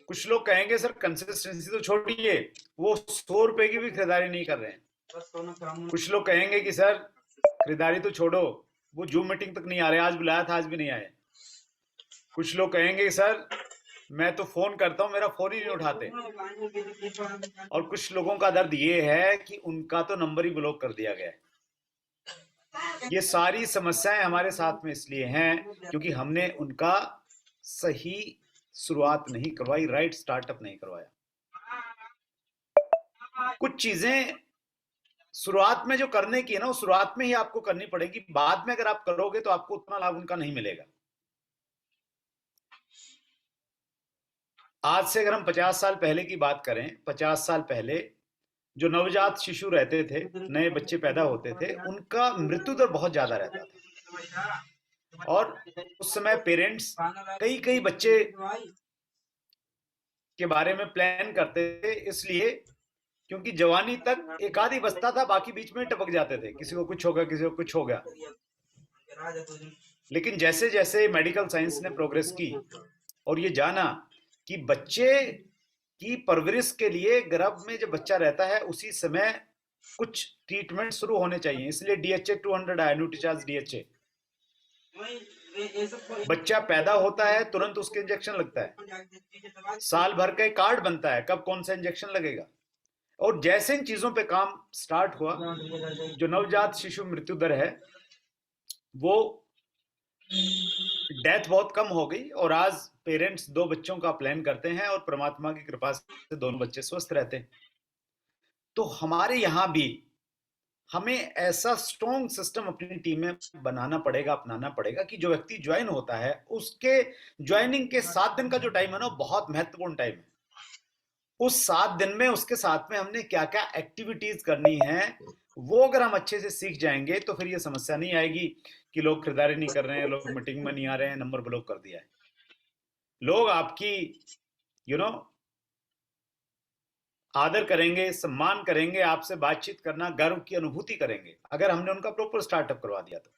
कुछ लोग कहेंगे सर कंसिस्टेंसी तो छोड़िए, वो 100 रुपए की भी खरीदारी नहीं कर रहे हैं। कुछ लोग कहेंगे कि सर खरीदारी तो छोड़ो, वो जूम मीटिंग तक नहीं आ रहे, आज बुलाया था आज भी नहीं आए। कुछ लोग कहेंगे सर मैं तो फोन करता हूं, मेरा फोन ही नहीं उठाते। और कुछ लोगों का दर्द ये है कि उनका तो नंबर ही ब्लॉक कर दिया गया है। ये सारी समस्याएं हमारे साथ में इसलिए हैं क्योंकि हमने उनका सही शुरुआत नहीं करवाई, राइट स्टार्टअप नहीं करवाया। कुछ चीजें शुरुआत में जो करने की है ना, वो शुरुआत में ही आपको करनी पड़ेगी। बाद में अगर आप करोगे तो आपको उतना लाभ उनका नहीं मिलेगा। आज से अगर हम 50 साल पहले की बात करें, 50 साल पहले जो नवजात शिशु रहते थे, नए बच्चे पैदा होते थे, उनका मृत्यु दर बहुत ज्यादा रहता था। और उस समय पेरेंट्स कई बच्चे के बारे में प्लान करते थे, इसलिए क्योंकि जवानी तक एक आधी बचता था, बाकी बीच में टपक जाते थे, किसी को कुछ होगा किसी को कुछ होगा। लेकिन जैसे जैसे मेडिकल साइंस ने प्रोग्रेस की और ये जाना कि बच्चे की परवरिश के लिए गर्भ में जब बच्चा रहता है उसी समय कुछ ट्रीटमेंट शुरू होने चाहिए, इसलिए DHA 200 आया, न्यूट्रीचार्ज DHA। बच्चा पैदा होता है तुरंत उसके इंजेक्शन लगता है, साल भर का कार्ड बनता है कब कौन सा इंजेक्शन लगेगा। और जैसे इन चीजों पे काम स्टार्ट हुआ, जो नवजात शिशु मृत्यु दर है वो डेथ बहुत कम हो गई और आज पेरेंट्स 2 बच्चों का प्लान करते हैं और परमात्मा की कृपा से दोनों बच्चे स्वस्थ रहते हैं। तो हमारे यहाँ भी हमें ऐसा स्ट्रॉन्ग सिस्टम अपनी टीम में बनाना पड़ेगा, अपनाना पड़ेगा कि जो व्यक्ति ज्वाइन होता है उसके ज्वाइनिंग के 7 दिन का जो टाइम है ना, बहुत महत्वपूर्ण टाइम है। उस 7 दिन में उसके साथ में हमने क्या क्या एक्टिविटीज करनी है वो अगर हम अच्छे से सीख जाएंगे तो फिर ये समस्या नहीं आएगी कि लोग खरीदारी नहीं कर रहे हैं, लोग मीटिंग में नहीं आ रहे हैं, नंबर ब्लॉक कर दिया है। लोग आपकी आदर करेंगे, सम्मान करेंगे, आपसे बातचीत करना, गर्व की अनुभूति करेंगे अगर हमने उनका प्रॉपर स्टार्टअप करवा दिया तो।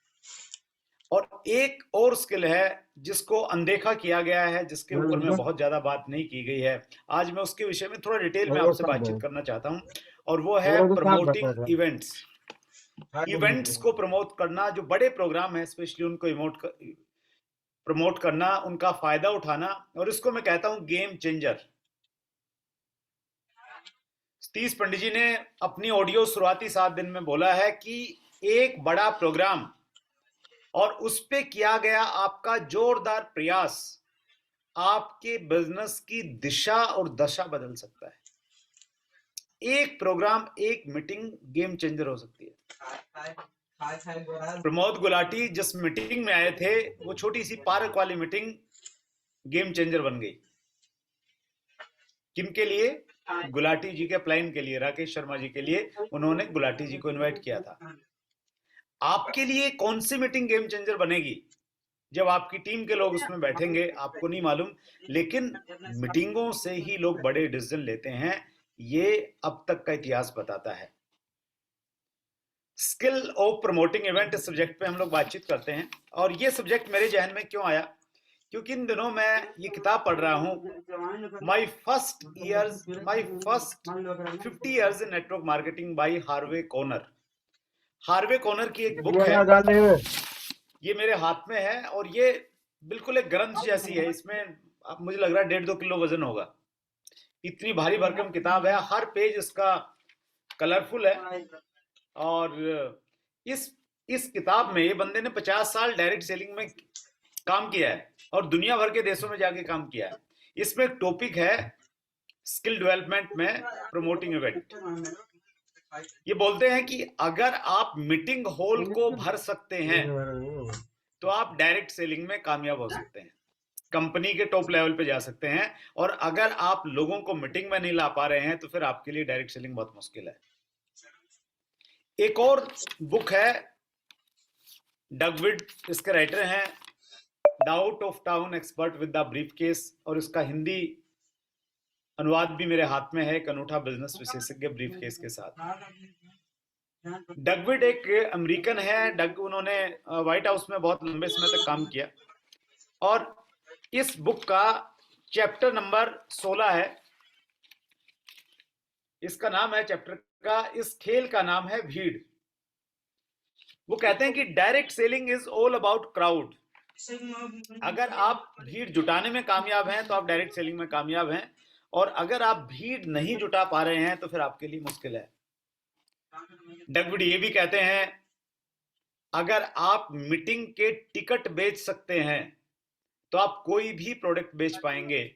और एक और स्किल है जिसको अनदेखा किया गया है, जिसके ऊपर में बहुत ज्यादा बात नहीं की गई है, आज मैं उसके विषय में थोड़ा डिटेल में आपसे बातचीत करना चाहता हूं, और वो है प्रमोटिंग इवेंट्स। इवेंट्स को प्रमोट करना, जो बड़े प्रोग्राम है स्पेशली उनको प्रमोट करना, उनका फायदा उठाना, और इसको मैं कहता हूं गेम चेंजर। सतीश पंडित जी ने अपनी ऑडियो शुरुआती 7 दिन में बोला है कि एक बड़ा प्रोग्राम और उस पे किया गया आपका जोरदार प्रयास आपके बिजनेस की दिशा और दशा बदल सकता है। एक प्रोग्राम, एक मीटिंग गेम चेंजर हो सकती है। प्रमोद गुलाटी जिस मीटिंग में आए थे वो छोटी सी पार्क वाली मीटिंग गेम चेंजर बन गई। किनके लिए? गुलाटी जी के प्लान के लिए, राकेश शर्मा जी के लिए उन्होंने गुलाटी जी को इनवाइट किया था। आपके लिए कौन सी मीटिंग गेम चेंजर बनेगी जब आपकी टीम के लोग उसमें बैठेंगे आपको नहीं मालूम, लेकिन मीटिंगों से ही लोग बड़े डिसीजन लेते हैं, ये अब तक का इतिहास बताता है। स्किल ऑफ प्रमोटिंग इवेंट इस सब्जेक्ट पे हम लोग बातचीत करते हैं, और ये सब्जेक्ट मेरे जहन में क्यों आया, क्योंकि इन दिनों मैं ये किताब पढ़ रहा हूं, my first 50 years in network marketing bye Harvey corner. Harvey corner की एक बुक है, ये मेरे हाथ में है, और ये बिल्कुल एक ग्रंथ जैसी है। इसमें अब मुझे लग रहा है 1.5-2 किलो वजन होगा, इतनी भारी भरकम किताब है। हर पेज इसका कलरफुल है, और इस किताब में ये बंदे ने 50 साल डायरेक्ट सेलिंग में काम किया है और दुनिया भर के देशों में जाके काम किया है। इसमें एक टॉपिक है स्किल डेवलपमेंट में प्रमोटिंग इवेंट। ये बोलते हैं कि अगर आप मीटिंग हॉल को भर सकते हैं तो आप डायरेक्ट सेलिंग में कामयाब हो सकते हैं, कंपनी के टॉप लेवल पे जा सकते हैं, और अगर आप लोगों को मीटिंग में नहीं ला पा रहे हैं तो फिर आपके लिए डायरेक्ट सेलिंग बहुत मुश्किल है। एक और बुक है, डगविड इसके राइटर हैं, the out of town expert with the briefcase, और इसका हिंदी अनुवाद भी मेरे हाथ में है, एक अनूठा बिजनेस विशेषज्ञ ब्रीफकेस के साथ। डगविड एक अमेरिकन है, उन्होंने व्हाइट हाउस में बहुत लंबे समय तक काम किया, और इस बुक का चैप्टर नंबर 16 है, इसका नाम है चैप्टर का, इस खेल का नाम है भीड़। वो कहते हैं कि direct selling is all about crowd. अगर आप भीड़ जुटाने में कामयाब हैं तो आप डायरेक्ट सेलिंग में कामयाब हैं, और अगर आप भीड़ नहीं जुटा पा रहे हैं तो फिर आपके लिए मुश्किल है। डगविड ये भी कहते हैं, अगर आप मीटिंग के टिकट बेच सकते हैं तो आप कोई भी प्रोडक्ट बेच पाएंगे,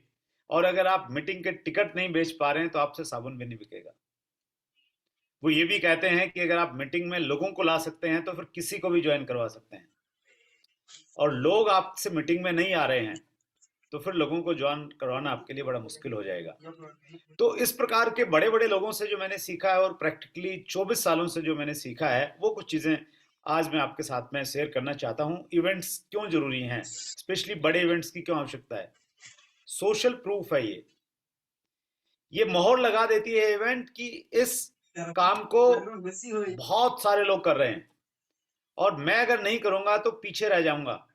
और अगर आप मीटिंग के टिकट नहीं बेच पा रहे हैं तो आपसे साबुन भी नहीं बिकेगा। वो ये भी कहते हैं कि अगर आप मीटिंग में लोगों को ला सकते हैं तो फिर किसी को भी ज्वाइन करवा सकते हैं, और लोग आपसे मीटिंग में नहीं आ रहे हैं तो फिर लोगों को ज्वाइन करवाना आपके लिए बड़ा मुश्किल हो जाएगा। तो इस प्रकार के बड़े बड़े लोगों से जो मैंने सीखा है, और प्रैक्टिकली 24 सालों से जो मैंने सीखा है, वो कुछ चीजें आज मैं आपके साथ में शेयर करना चाहता हूं। इवेंट्स क्यों जरूरी हैं, स्पेशली बड़े इवेंट्स की क्यों आवश्यकता है। सोशल प्रूफ है ये मोहर लगा देती है इवेंट की इस काम को बहुत सारे लोग कर रहे हैं, और मैं अगर नहीं करूंगा तो पीछे रह जाऊंगा,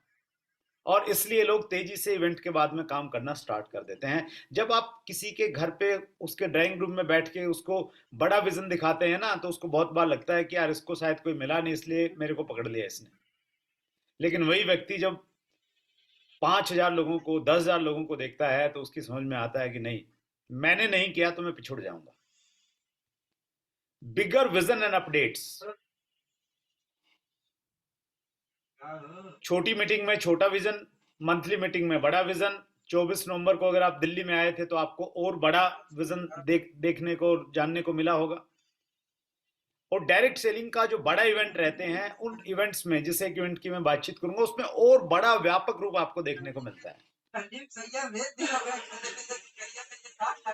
और इसलिए लोग तेजी से इवेंट के बाद में काम करना स्टार्ट कर देते हैं। जब आप किसी के घर पे उसके ड्राइंग रूम में बैठ के उसको बड़ा विजन दिखाते हैं ना, तो उसको बहुत बार लगता है कि यार इसको शायद कोई मिला नहीं इसलिए मेरे को पकड़ लिया इसने। लेकिन वही व्यक्ति जब 5,000 लोगों को, 10,000 लोगों को देखता है तो उसकी समझ में आता है कि नहीं, मैंने नहीं किया तो मैं पिछड़ जाऊंगा। बिगर विजन एंड अपडेट्स। छोटी मीटिंग में छोटा विजन, मंथली मीटिंग में बड़ा विजन। 24 नवंबर को अगर आप दिल्ली में आए थे तो आपको और बड़ा विजन देखने को, जानने को मिला होगा। और डायरेक्ट सेलिंग का जो बड़ा इवेंट रहते हैं, उन इवेंट्स में, जिस एक इवेंट की मैं बातचीत करूंगा, उसमें और बड़ा व्यापक रूप आपको देखने को मिलता है।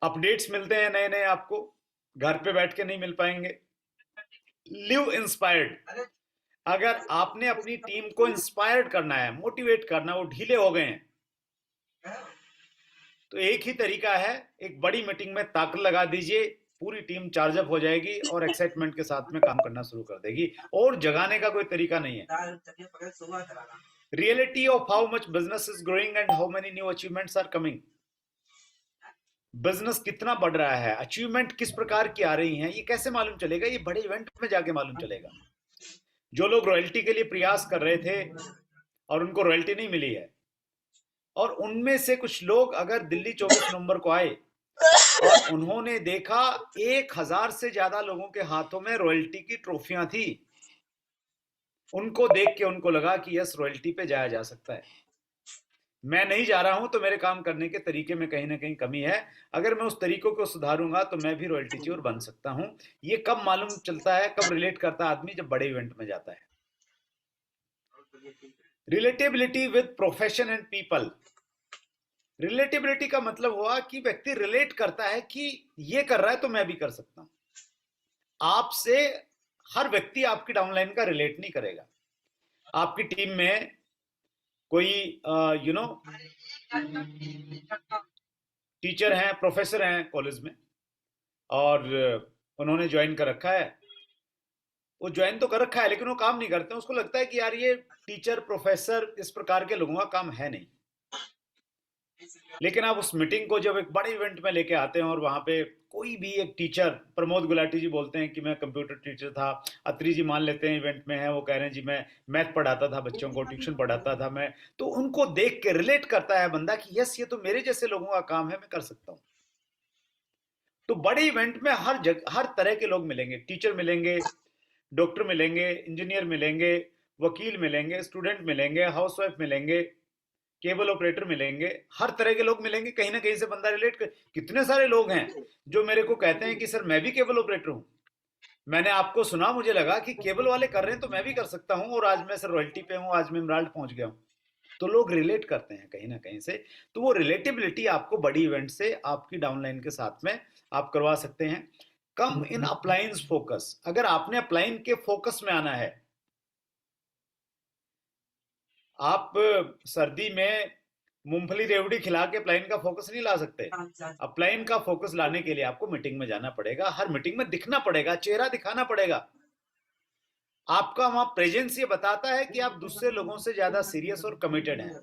अपडेट्स मिलते हैं नए नए, आपको घर पे बैठ के नहीं मिल पाएंगे। Live inspired. अगर आपने अपनी टीम को इंस्पायर्ड करना है, मोटिवेट करना, वो ढीले हो गए हैं, तो एक ही तरीका है, एक बड़ी मीटिंग में ताकत लगा दीजिए, पूरी टीम चार्ज अप हो जाएगी और एक्साइटमेंट के साथ में काम करना शुरू कर देगी। और जगाने का कोई तरीका नहीं है। Reality of how much business is growing and how many new achievements are coming. Business कितना बढ़ रहा है, अचीवमेंट किस प्रकार की आ रही हैं, ये कैसे मालूम चलेगा? ये बड़े इवेंट में जाके मालूम चलेगा। जो लोग रॉयल्टी के लिए प्रयास कर रहे थे और उनको रॉयल्टी नहीं मिली है, और उनमें से कुछ लोग अगर दिल्ली 24 नवंबर को आए और उन्होंने देखा 1,000 से ज्यादा लोगों के हाथों में रॉयल्टी की ट्रॉफियां थी, उनको देख के उनको लगा कि यस, रॉयल्टी पे जाया जा सकता है। मैं नहीं जा रहा हूं तो मेरे काम करने के तरीके में कहीं ना कहीं कमी है, अगर मैं उस तरीकों को सुधारूंगा तो मैं भी रॉयल्टी चोर बन सकता हूं। ये कब मालूम चलता है, कब रिलेट करता है आदमी? जब बड़े इवेंट में जाता है। Relatability with profession and people. Relatability का मतलब हुआ कि व्यक्ति रिलेट करता है कि ये कर रहा है तो मैं भी कर सकता हूं। आपसे हर व्यक्ति आपकी डाउनलाइन का रिलेट नहीं करेगा। आपकी टीम में कोई टीचर हैं, प्रोफेसर हैं कॉलेज में, और उन्होंने ज्वाइन कर रखा है, वो ज्वाइन तो कर रखा है लेकिन वो काम नहीं करते। उसको लगता है कि यार ये टीचर, प्रोफेसर, इस प्रकार के लोगों का काम है नहीं। लेकिन आप उस मीटिंग को जब एक बड़े इवेंट में लेके आते हैं और वहां पे कोई भी एक टीचर, प्रमोद गुलाटी जी बोलते हैं कि मैं कंप्यूटर टीचर था, अत्री जी मान लेते हैं इवेंट में है, वो कह रहे हैं जी मैं मैथ पढ़ाता था बच्चों को, ट्यूशन पढ़ाता था मैं, तो उनको देख के रिलेट करता है बंदा कि यस, ये तो मेरे जैसे लोगों का काम है, मैं कर सकता हूं। तो बड़े इवेंट में हर तरह के लोग मिलेंगे। टीचर मिलेंगे, डॉक्टर मिलेंगे, इंजीनियर मिलेंगे, वकील मिलेंगे, स्टूडेंट मिलेंगे, हाउसवाइफ मिलेंगे, केबल ऑपरेटर मिलेंगे, हर तरह के लोग मिलेंगे। कहीं ना कहीं से बंदा रिलेट कर। कितने सारे लोग हैं जो मेरे को कहते हैं कि सर मैं भी केबल ऑपरेटर हूं, मैंने आपको सुना, मुझे लगा कि केबल वाले कर रहे हैं तो मैं भी कर सकता हूं, और आज मैं सर रॉयल्टी पे हूं, आज मैं इमराल्ड पहुंच गया हूं। तो लोग रिलेट करते हैं कहीं ना कहीं से। तो वो रिलेटेबिलिटी आपको बड़ी इवेंट से आपकी डाउनलाइन के साथ में आप करवा सकते हैं। कम इन अप्लायंस फोकस। अगर आपने अप्लायन के फोकस में आना है, आप सर्दी में मूंगफली रेवड़ी खिला के अप्लायन का फोकस नहीं ला सकते। अप्लायन का फोकस लाने के लिए आपको मीटिंग में जाना पड़ेगा, हर मीटिंग में दिखना पड़ेगा, चेहरा दिखाना पड़ेगा। आपका वहां प्रेजेंस ये बताता है कि आप दूसरे लोगों से ज्यादा सीरियस और कमिटेड हैं।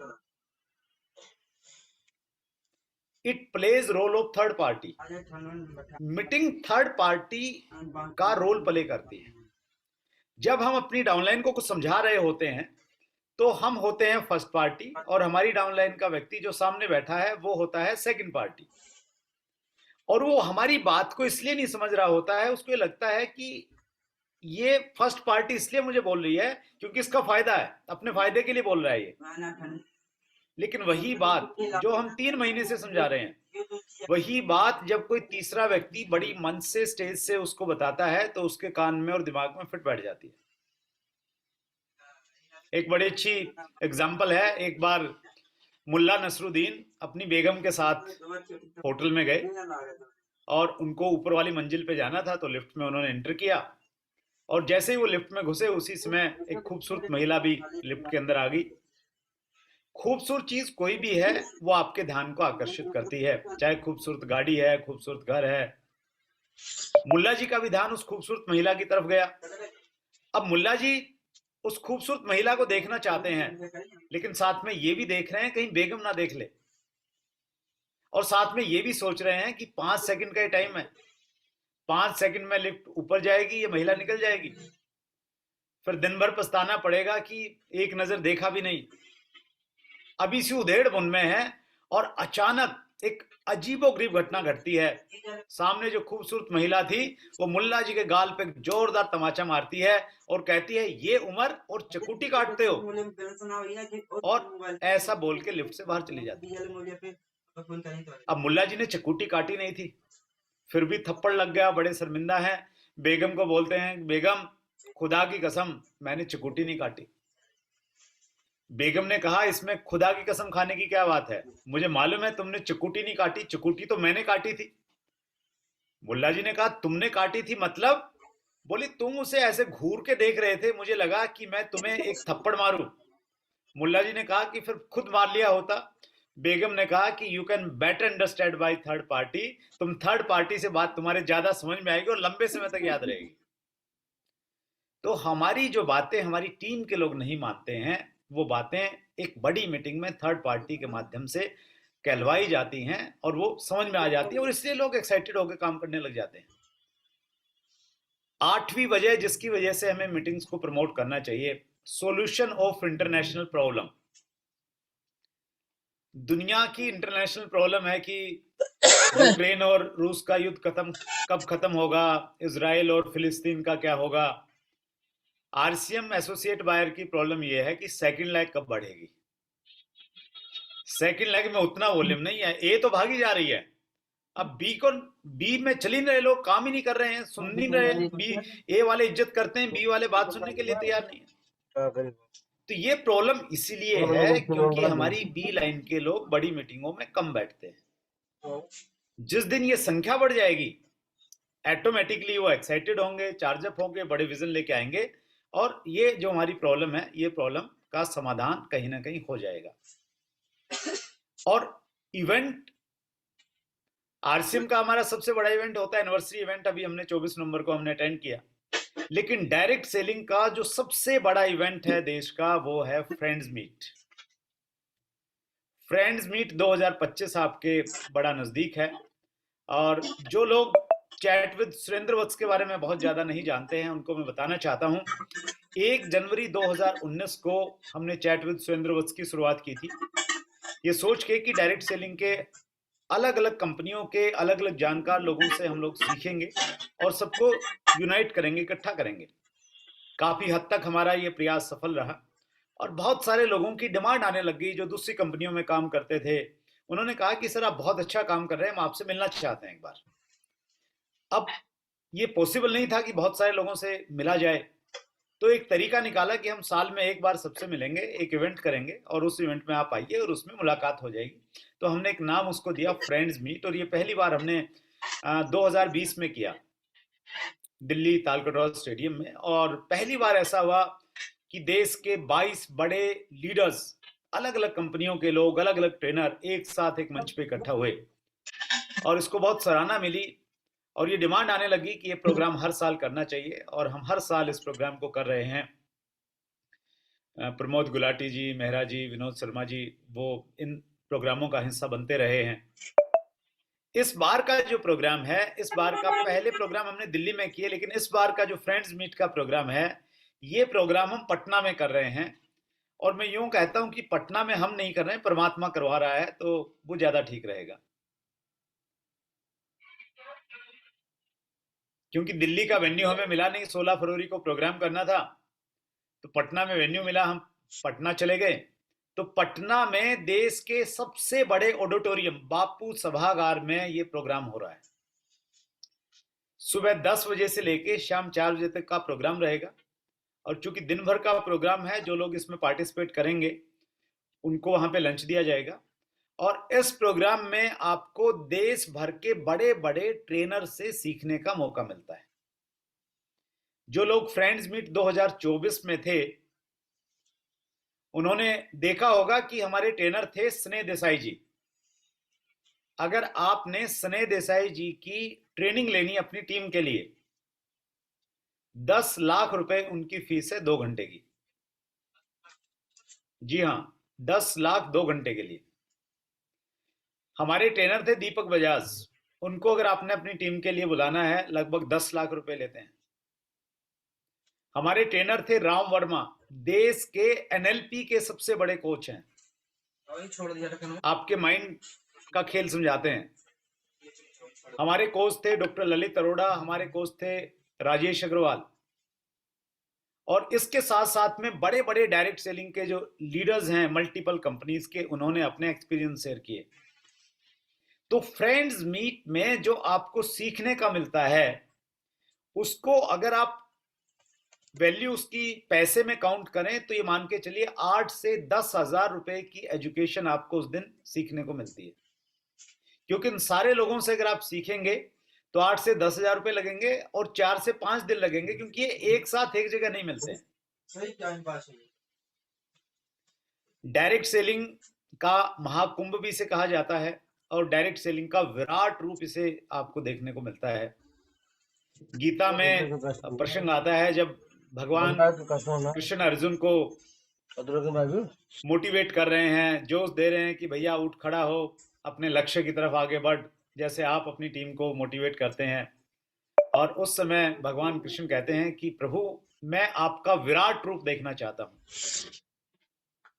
It plays role of third party. Meeting third party का रोल प्ले करती है। जब हम अपनी डाउनलाइन को कुछ समझा रहे होते हैं तो हम होते हैं फर्स्ट पार्टी, और हमारी डाउनलाइन का व्यक्ति जो सामने बैठा है वो होता है सेकंड पार्टी। और वो हमारी बात को इसलिए नहीं समझ रहा होता है, उसको लगता है कि ये फर्स्ट पार्टी इसलिए मुझे बोल रही है क्योंकि इसका फायदा है, अपने फायदे के लिए बोल रहा है ये। लेकिन वही बात जो हम 3 महीने से समझा रहे हैं, वही बात जब कोई तीसरा व्यक्ति बड़ी मंच से, स्टेज से उसको बताता है तो उसके कान में और दिमाग में फिट बैठ जाती है। एक बड़ी अच्छी एग्जाम्पल है। एक बार मुल्ला नसरुद्दीन अपनी बेगम के साथ होटल में गए और उनको ऊपर वाली मंजिल पे जाना था, तो लिफ्ट में उन्होंने एंटर किया, और जैसे ही वो लिफ्ट में घुसे उसी समय एक खूबसूरत महिला भी लिफ्ट के अंदर आ गई। खूबसूरत चीज कोई भी है वो आपके ध्यान को आकर्षित करती है, चाहे खूबसूरत गाड़ी है, खूबसूरत घर है। मुल्ला जी का भी ध्यान उस खूबसूरत महिला की तरफ गया। अब मुल्ला जी उस खूबसूरत महिला को देखना चाहते हैं, लेकिन साथ में ये भी देख रहे हैं कहीं बेगम ना देख ले, और साथ में ये भी सोच रहे हैं कि 5 सेकंड का ही टाइम है, 5 सेकंड में लिफ्ट ऊपर जाएगी, ये महिला निकल जाएगी, फिर दिन भर पछताना पड़ेगा कि एक नजर देखा भी नहीं। अभी सी उधेड़ बुन में है और अचानक एक अजीबोगरीब घटना घटती है। सामने जो खूबसूरत महिला थी वो मुल्ला जी के गाल पे जोरदार तमाचा मारती है और कहती है, ये उम्र और चकुटी काटते हो, और ऐसा बोल के लिफ्ट से बाहर चली जाती है। अब मुल्ला जी ने चकुटी काटी नहीं थी, फिर भी थप्पड़ लग गया, बड़े शर्मिंदा हैं। बेगम को बोलते हैं, बेगम खुदा की कसम मैंने चकुटी नहीं काटी। बेगम ने कहा, इसमें खुदा की कसम खाने की क्या बात है, मुझे मालूम है तुमने चकुटी नहीं काटी, चकुटी तो मैंने काटी थी। मुल्ला जी ने कहा, तुमने काटी थी मतलब? बोली, तुम उसे ऐसे घूर के देख रहे थे, मुझे लगा कि मैं तुम्हें एक थप्पड़ मारूं। मुल्ला जी ने कहा कि फिर खुद मार लिया होता। बेगम ने कहा कि you can better understand by third party, तुम थर्ड पार्टी से बात तुम्हारे ज्यादा समझ में आएगी और लंबे समय तक याद रहेगी। तो हमारी जो बातें हमारी टीम के लोग नहीं मानते हैं, वो बातें एक बड़ी मीटिंग में थर्ड पार्टी के माध्यम से कहलवाई जाती हैं और वो समझ में आ जाती है, और इसलिए लोग एक्साइटेड होकर काम करने लग जाते हैं। 8वीं वजह जिसकी वजह से हमें मीटिंग्स को प्रमोट करना चाहिए, सॉल्यूशन ऑफ इंटरनेशनल प्रॉब्लम। दुनिया की इंटरनेशनल प्रॉब्लम है कि यूक्रेन और रूस का युद्ध कब खत्म होगा, इजराइल और फिलिस्तीन का क्या होगा। आरसीएम एसोसिएट बायर की प्रॉब्लम यह है कि सेकंड लेग कब बढ़ेगी। सेकंड लेग में उतना वॉल्यूम नहीं है, ए तो भागी जा रही है, अब बी में चल ही नहीं रहे, लोग काम ही नहीं कर रहे हैं, सुन नहीं रहे। बी ए वाले इज्जत करते हैं, बी वाले बात सुनने के लिए तैयार नहीं है। तो ये प्रॉब्लम इसीलिए है क्योंकि हमारी बी लाइन के लोग बड़ी मीटिंगों में कम बैठते हैं। जिस दिन ये संख्या बढ़ जाएगी, ऑटोमेटिकली वो एक्साइटेड होंगे, चार्जअप होंगे, बड़े विजन लेके आएंगे, और ये जो हमारी प्रॉब्लम है, ये प्रॉब्लम का समाधान कहीं ना कहीं हो जाएगा। और इवेंट आरसीएम का हमारा सबसे बड़ा इवेंट होता है एनिवर्सरी इवेंट, अभी हमने 24 नवंबर को हमने अटेंड किया। लेकिन डायरेक्ट सेलिंग का जो सबसे बड़ा इवेंट है देश का, वो है फ्रेंड्स मीट। फ्रेंड्स मीट 2025 आपके बड़ा नजदीक है, और जो लोग चैट विद सुरेंद्र वत्स के बारे में बहुत ज्यादा नहीं जानते हैं, उनको मैं बताना चाहता हूं, 1 जनवरी 2019 को हमने चैट विद सुरेंद्र वत्स की शुरुआत की थी, ये सोच के कि डायरेक्ट सेलिंग के अलग अलग कंपनियों के अलग अलग जानकार लोगों से हम लोग सीखेंगे और सबको यूनाइट करेंगे, इकट्ठा करेंगे। काफी हद तक हमारा ये प्रयास सफल रहा, और बहुत सारे लोगों की डिमांड आने लग गई जो दूसरी कंपनियों में काम करते थे। उन्होंने कहा कि सर आप बहुत अच्छा काम कर रहे हैं, हम आपसे मिलना चाहते हैं एक बार। अब ये पॉसिबल नहीं था कि बहुत सारे लोगों से मिला जाए, तो एक तरीका निकाला कि हम साल में एक बार सबसे मिलेंगे, एक इवेंट करेंगे, और उस इवेंट में आप आइए और उसमें मुलाकात हो जाएगी। तो हमने एक नाम उसको दिया फ्रेंड्स मीट, और ये पहली बार हमने 2020 में किया दिल्ली तालकटोरा स्टेडियम में। और पहली बार ऐसा हुआ कि देश के 22 बड़े लीडर्स, अलग अलग कंपनियों के लोग, अलग अलग ट्रेनर एक साथ एक मंच पे इकट्ठा हुए, और इसको बहुत सराहना मिली, और ये डिमांड आने लगी कि ये प्रोग्राम हर साल करना चाहिए, और हम हर साल इस प्रोग्राम को कर रहे हैं। प्रमोद गुलाटी जी, मेहरा जी, विनोद शर्मा जी, वो इन प्रोग्रामों का हिस्सा बनते रहे हैं। इस बार का जो प्रोग्राम है, इस बार का पहले प्रोग्राम हमने दिल्ली में किए, लेकिन इस बार का जो फ्रेंड्स मीट का प्रोग्राम है, ये प्रोग्राम हम पटना में कर रहे हैं। और मैं यूं कहता हूं कि पटना में हम नहीं कर रहे हैं, परमात्मा करवा रहा है, तो वो ज्यादा ठीक रहेगा। क्योंकि दिल्ली का वेन्यू हमें मिला नहीं, 16 फरवरी को प्रोग्राम करना था, तो पटना में वेन्यू मिला, हम पटना चले गए। तो पटना में देश के सबसे बड़े ऑडिटोरियम बापू सभागार में ये प्रोग्राम हो रहा है। सुबह 10 बजे से लेके शाम 4 बजे तक का प्रोग्राम रहेगा, और चूंकि दिन भर का प्रोग्राम है, जो लोग इसमें पार्टिसिपेट करेंगे उनको वहां पे लंच दिया जाएगा। और इस प्रोग्राम में आपको देश भर के बड़े बड़े ट्रेनर से सीखने का मौका मिलता है। जो लोग फ्रेंड्स मीट 2024 में थे, उन्होंने देखा होगा कि हमारे ट्रेनर थे स्नेह देसाई जी। अगर आपने स्नेह देसाई जी की ट्रेनिंग लेनी अपनी टीम के लिए, 10 लाख रुपए उनकी फीस है 2 घंटे की। जी हाँ, 10 लाख 2 घंटे के लिए। हमारे ट्रेनर थे दीपक बजाज, उनको अगर आपने अपनी टीम के लिए बुलाना है लगभग 10 लाख रुपए लेते हैं। हमारे ट्रेनर थे राम वर्मा, देश के एनएलपी के सबसे बड़े कोच हैं, आपके माइंड का खेल समझाते हैं। हमारे कोच थे डॉक्टर ललित अरोड़ा, हमारे कोच थे राजेश अग्रवाल, और इसके साथ साथ में बड़े बड़े डायरेक्ट सेलिंग के जो लीडर्स हैं मल्टीपल कंपनीज के, उन्होंने अपने एक्सपीरियंस शेयर किए। तो फ्रेंड्स मीट में जो आपको सीखने का मिलता है, उसको अगर आप वैल्यू उसकी पैसे में काउंट करें तो ये मान के चलिए 8 से 10 हजार रुपए की एजुकेशन आपको उस दिन सीखने को मिलती है। क्योंकि इन सारे लोगों से अगर आप सीखेंगे तो 8 से 10 हजार रुपए लगेंगे और 4 से 5 दिन लगेंगे, क्योंकि ये एक साथ एक जगह नहीं मिलते हैं। डायरेक्ट सेलिंग का महाकुंभ भी इसे कहा जाता है, और डायरेक्ट सेलिंग का विराट रूप इसे आपको देखने को मिलता है। गीता में प्रसंग आता है जब भगवान कृष्ण अर्जुन को मोटिवेट कर रहे हैं, जोश दे रहे हैं कि भैया उठ खड़ा हो, अपने लक्ष्य की तरफ आगे बढ़, जैसे आप अपनी टीम को मोटिवेट करते हैं। और उस समय भगवान कृष्ण कहते हैं कि प्रभु मैं आपका विराट रूप देखना चाहता हूं।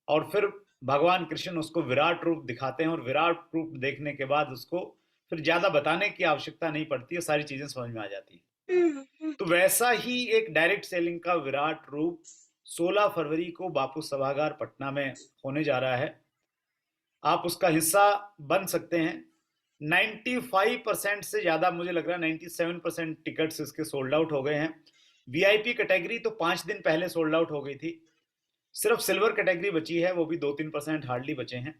और फिर भगवान कृष्ण उसको विराट रूप दिखाते हैं, और विराट रूप देखने के बाद उसको फिर ज्यादा बताने की आवश्यकता नहीं पड़ती है, सारी चीजें समझ में आ जाती है। तो वैसा ही एक डायरेक्ट सेलिंग का विराट रूप 16 फरवरी को बापू सभागार पटना में होने जा रहा है। आप उसका हिस्सा बन सकते हैं। 95% से ज्यादा, मुझे लग रहा है 97% टिकट्स इसके सोल्ड आउट हो गए हैं। वीआईपी कैटेगरी तो 5 दिन पहले सोल्ड आउट हो गई थी, सिर्फ सिल्वर कैटेगरी बची है, वो भी 2-3% हार्डली बचे हैं।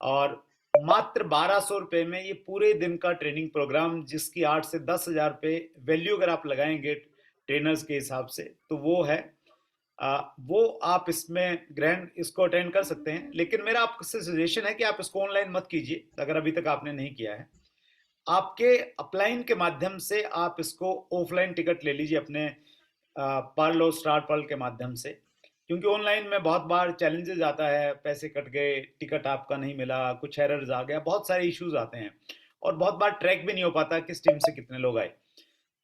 और मात्र 1200 रुपए में ये पूरे दिन का ट्रेनिंग प्रोग्राम, जिसकी 8 से 10 हजार रुपए वैल्यू अगर आप लगाएंगे ट्रेनर्स के हिसाब से, तो वो है वो आप इसमें इसको अटेंड कर सकते हैं। लेकिन मेरा आपसे सजेशन है कि आप इसको ऑनलाइन मत कीजिए, अगर अभी तक आपने नहीं किया है। आपके अपलाइन के माध्यम से आप इसको ऑफलाइन टिकट ले लीजिए अपने पर्ल और स्टार पर्ल के माध्यम से, क्योंकि ऑनलाइन में बहुत बार चैलेंजेस आता है, पैसे कट गए, टिकट आपका नहीं मिला, कुछ एरर्स आ गया, बहुत सारे इश्यूज आते हैं, और बहुत बार ट्रैक भी नहीं हो पाता किस टीम से कितने लोग आए।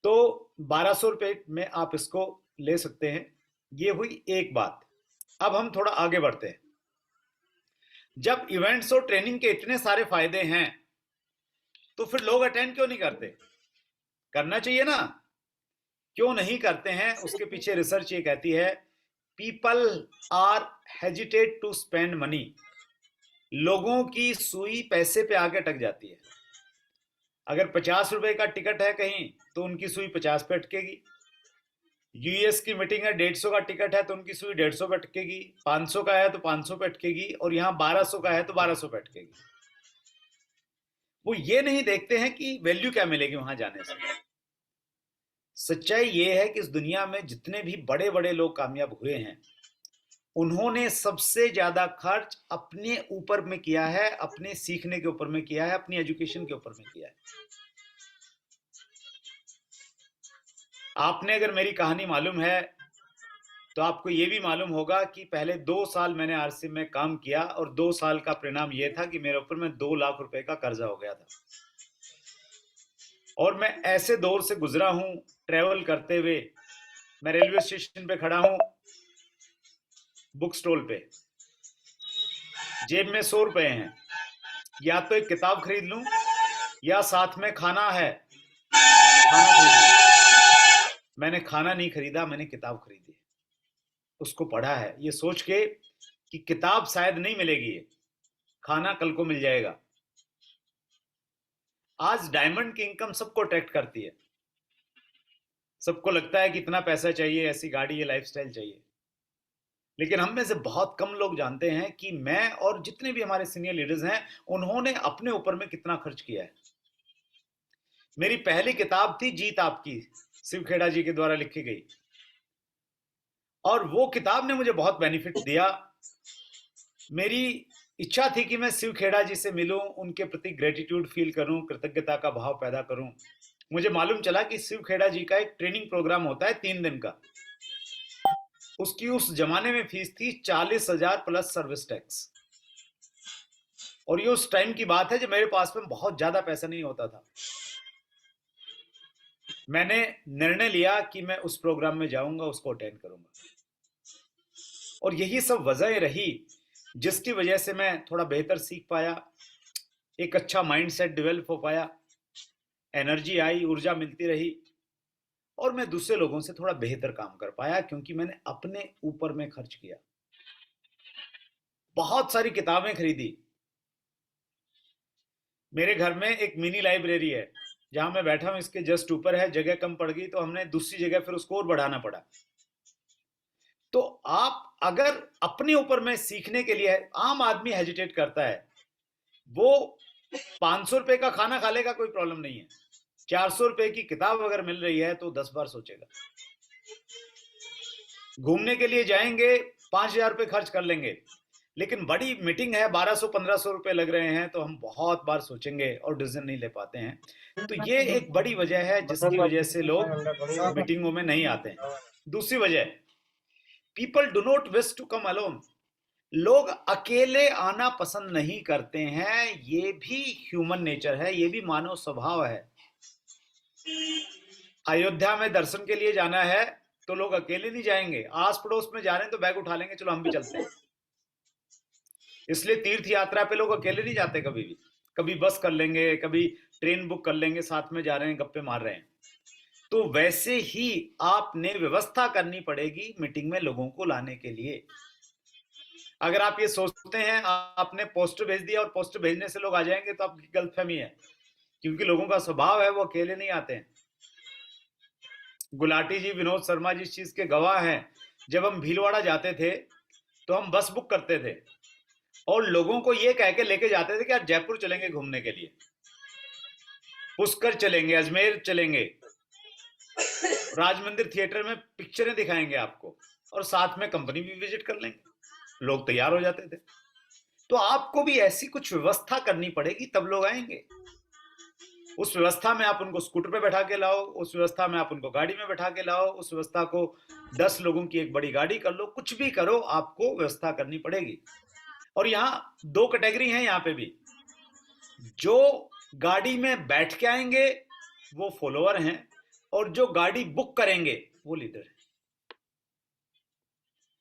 तो 1200 रुपए में आप इसको ले सकते हैं। ये हुई एक बात। अब हम थोड़ा आगे बढ़ते हैं। जब इवेंट्स और ट्रेनिंग के इतने सारे फायदे हैं, तो फिर लोग अटेंड क्यों नहीं करते? करना चाहिए ना, क्यों नहीं करते हैं? उसके पीछे रिसर्च ये कहती है, people are hesitate to spend money. लोगों की सुई पैसे पे आके अटक जाती है। अगर 50 रुपए का टिकट है कहीं, तो उनकी सुई 50 पे अटकेगी। यूएस की मीटिंग है, 150 का टिकट है तो उनकी सुई 150 पे अटकेगी, 500 का है तो 500 पे अटकेगी, और यहाँ 1200 का है तो 1200 पे अटकेगी। वो ये नहीं देखते हैं कि वैल्यू क्या मिलेगी वहां जाने से। सच्चाई ये है कि इस दुनिया में जितने भी बड़े बड़े लोग कामयाब हुए हैं, उन्होंने सबसे ज्यादा खर्च अपने ऊपर में किया है, अपने सीखने के ऊपर में किया है, अपनी एजुकेशन के ऊपर में किया है। आपने अगर मेरी कहानी मालूम है तो आपको ये भी मालूम होगा कि पहले 2 साल मैंने आरसी में काम किया, और 2 साल का परिणाम ये था कि मेरे ऊपर में 2 लाख रुपए का कर्जा हो गया था। और मैं ऐसे दौर से गुजरा हूं, ट्रेवल करते हुए। मैं रेलवे स्टेशन पे खड़ा हूं, बुक स्टॉल पे, जेब में 100 रुपए हैं, या तो एक किताब खरीद लूं या साथ में खाना है, खाना खरीद लूं। मैंने खाना नहीं खरीदा, मैंने किताब खरीदी, उसको पढ़ा है, ये सोच के कि किताब शायद नहीं मिलेगी, खाना कल को मिल जाएगा। आज डायमंड की इनकम सबको अट्रैक्ट करती है, सबको लगता है कि इतना पैसा चाहिए, ऐसी गाड़ी, ये लाइफस्टाइल चाहिए। लेकिन हम में से बहुत कम लोग जानते हैं कि मैं और जितने भी हमारे सीनियर लीडर्स हैं, उन्होंने अपने ऊपर में कितना खर्च किया है। मेरी पहली किताब थी जीत आपकी, शिव खेड़ा जी के द्वारा लिखी गई, और वो किताब ने मुझे बहुत बेनिफिट दिया। मेरी इच्छा थी कि मैं शिव खेड़ा जी से मिलूं, उनके प्रति ग्रेटिट्यूड फील करूं, कृतज्ञता का भाव पैदा करूं। मुझे मालूम चला कि शिव खेड़ा जी का एक ट्रेनिंग प्रोग्राम होता है 3 दिन का, उसकी उस जमाने में फीस थी 40,000 प्लस सर्विस टैक्स। और ये उस टाइम की बात है जब मेरे पास में बहुत ज्यादा पैसा नहीं होता था। मैंने निर्णय लिया कि मैं उस प्रोग्राम में जाऊंगा, उसको अटेंड करूंगा। और यही सब वजह रही जिसकी वजह से मैं थोड़ा बेहतर सीख पाया, एक अच्छा माइंडसेट डेवलप हो पाया, एनर्जी आई, ऊर्जा मिलती रही, और मैं दूसरे लोगों से थोड़ा बेहतर काम कर पाया क्योंकि मैंने अपने ऊपर में खर्च किया। बहुत सारी किताबें खरीदी। मेरे घर में एक मिनी लाइब्रेरी है जहां मैं बैठा हूं, इसके जस्ट ऊपर है। जगह कम पड़ गई तो हमने दूसरी जगह फिर उसको और बढ़ाना पड़ा। तो आप अगर अपने ऊपर में सीखने के लिए, आम आदमी हेजिटेट करता है, वो 500 रुपए का खाना खा लेगा, कोई प्रॉब्लम नहीं है। 400 रुपए की किताब अगर मिल रही है तो 10 बार सोचेगा। घूमने के लिए जाएंगे, 5,000 रुपए खर्च कर लेंगे, लेकिन बड़ी मीटिंग है, 1200-1500 रुपए लग रहे हैं, तो हम बहुत बार सोचेंगे और डिसीजन नहीं ले पाते हैं। तो ये एक बड़ी वजह है जिसकी वजह से लोग मीटिंगों में नहीं आते हैं। दूसरी वजह, people do not wish to come alone. लोग अकेले आना पसंद नहीं करते हैं। ये भी ह्यूमन नेचर है, ये भी मानव स्वभाव है। अयोध्या में दर्शन के लिए जाना है तो लोग अकेले नहीं जाएंगे, आस पड़ोस में जा रहे हैं तो बैग उठा लेंगे, चलो हम भी चलते हैं। इसलिए तीर्थ यात्रा पे लोग अकेले नहीं जाते कभी भी। कभी बस कर लेंगे, कभी ट्रेन बुक कर लेंगे, साथ में जा रहे हैं, गप्पे मार रहे हैं। तो वैसे ही आपने व्यवस्था करनी पड़ेगी मीटिंग में लोगों को लाने के लिए। अगर आप ये सोचते हैं आपने पोस्टर भेज दिया और पोस्टर भेजने से लोग आ जाएंगे, तो आपकी गलतफहमी है, क्योंकि लोगों का स्वभाव है वो अकेले नहीं आते हैं। गुलाटी जी, विनोद शर्मा जी इस चीज के गवाह हैं। जब हम भीलवाड़ा जाते थे तो हम बस बुक करते थे और लोगों को ये कह के लेके जाते थे कि आज जयपुर चलेंगे घूमने के लिए, पुष्कर चलेंगे, अजमेर चलेंगे, राजमंदिर थिएटर में पिक्चरें दिखाएंगे आपको, और साथ में कंपनी भी विजिट कर लेंगे। लोग तैयार हो जाते थे। तो आपको भी ऐसी कुछ व्यवस्था करनी पड़ेगी, तब लोग आएंगे। उस व्यवस्था में आप उनको स्कूटर पे बैठा के लाओ, उस व्यवस्था में आप उनको गाड़ी में बैठा के लाओ, उस व्यवस्था को 10 लोगों की एक बड़ी गाड़ी कर लो, कुछ भी करो, आपको व्यवस्था करनी पड़ेगी। और यहाँ 2 कैटेगरी हैं यहाँ पे भी। जो गाड़ी में बैठ के आएंगे वो फॉलोअर हैं, और जो गाड़ी बुक करेंगे वो लीडर है।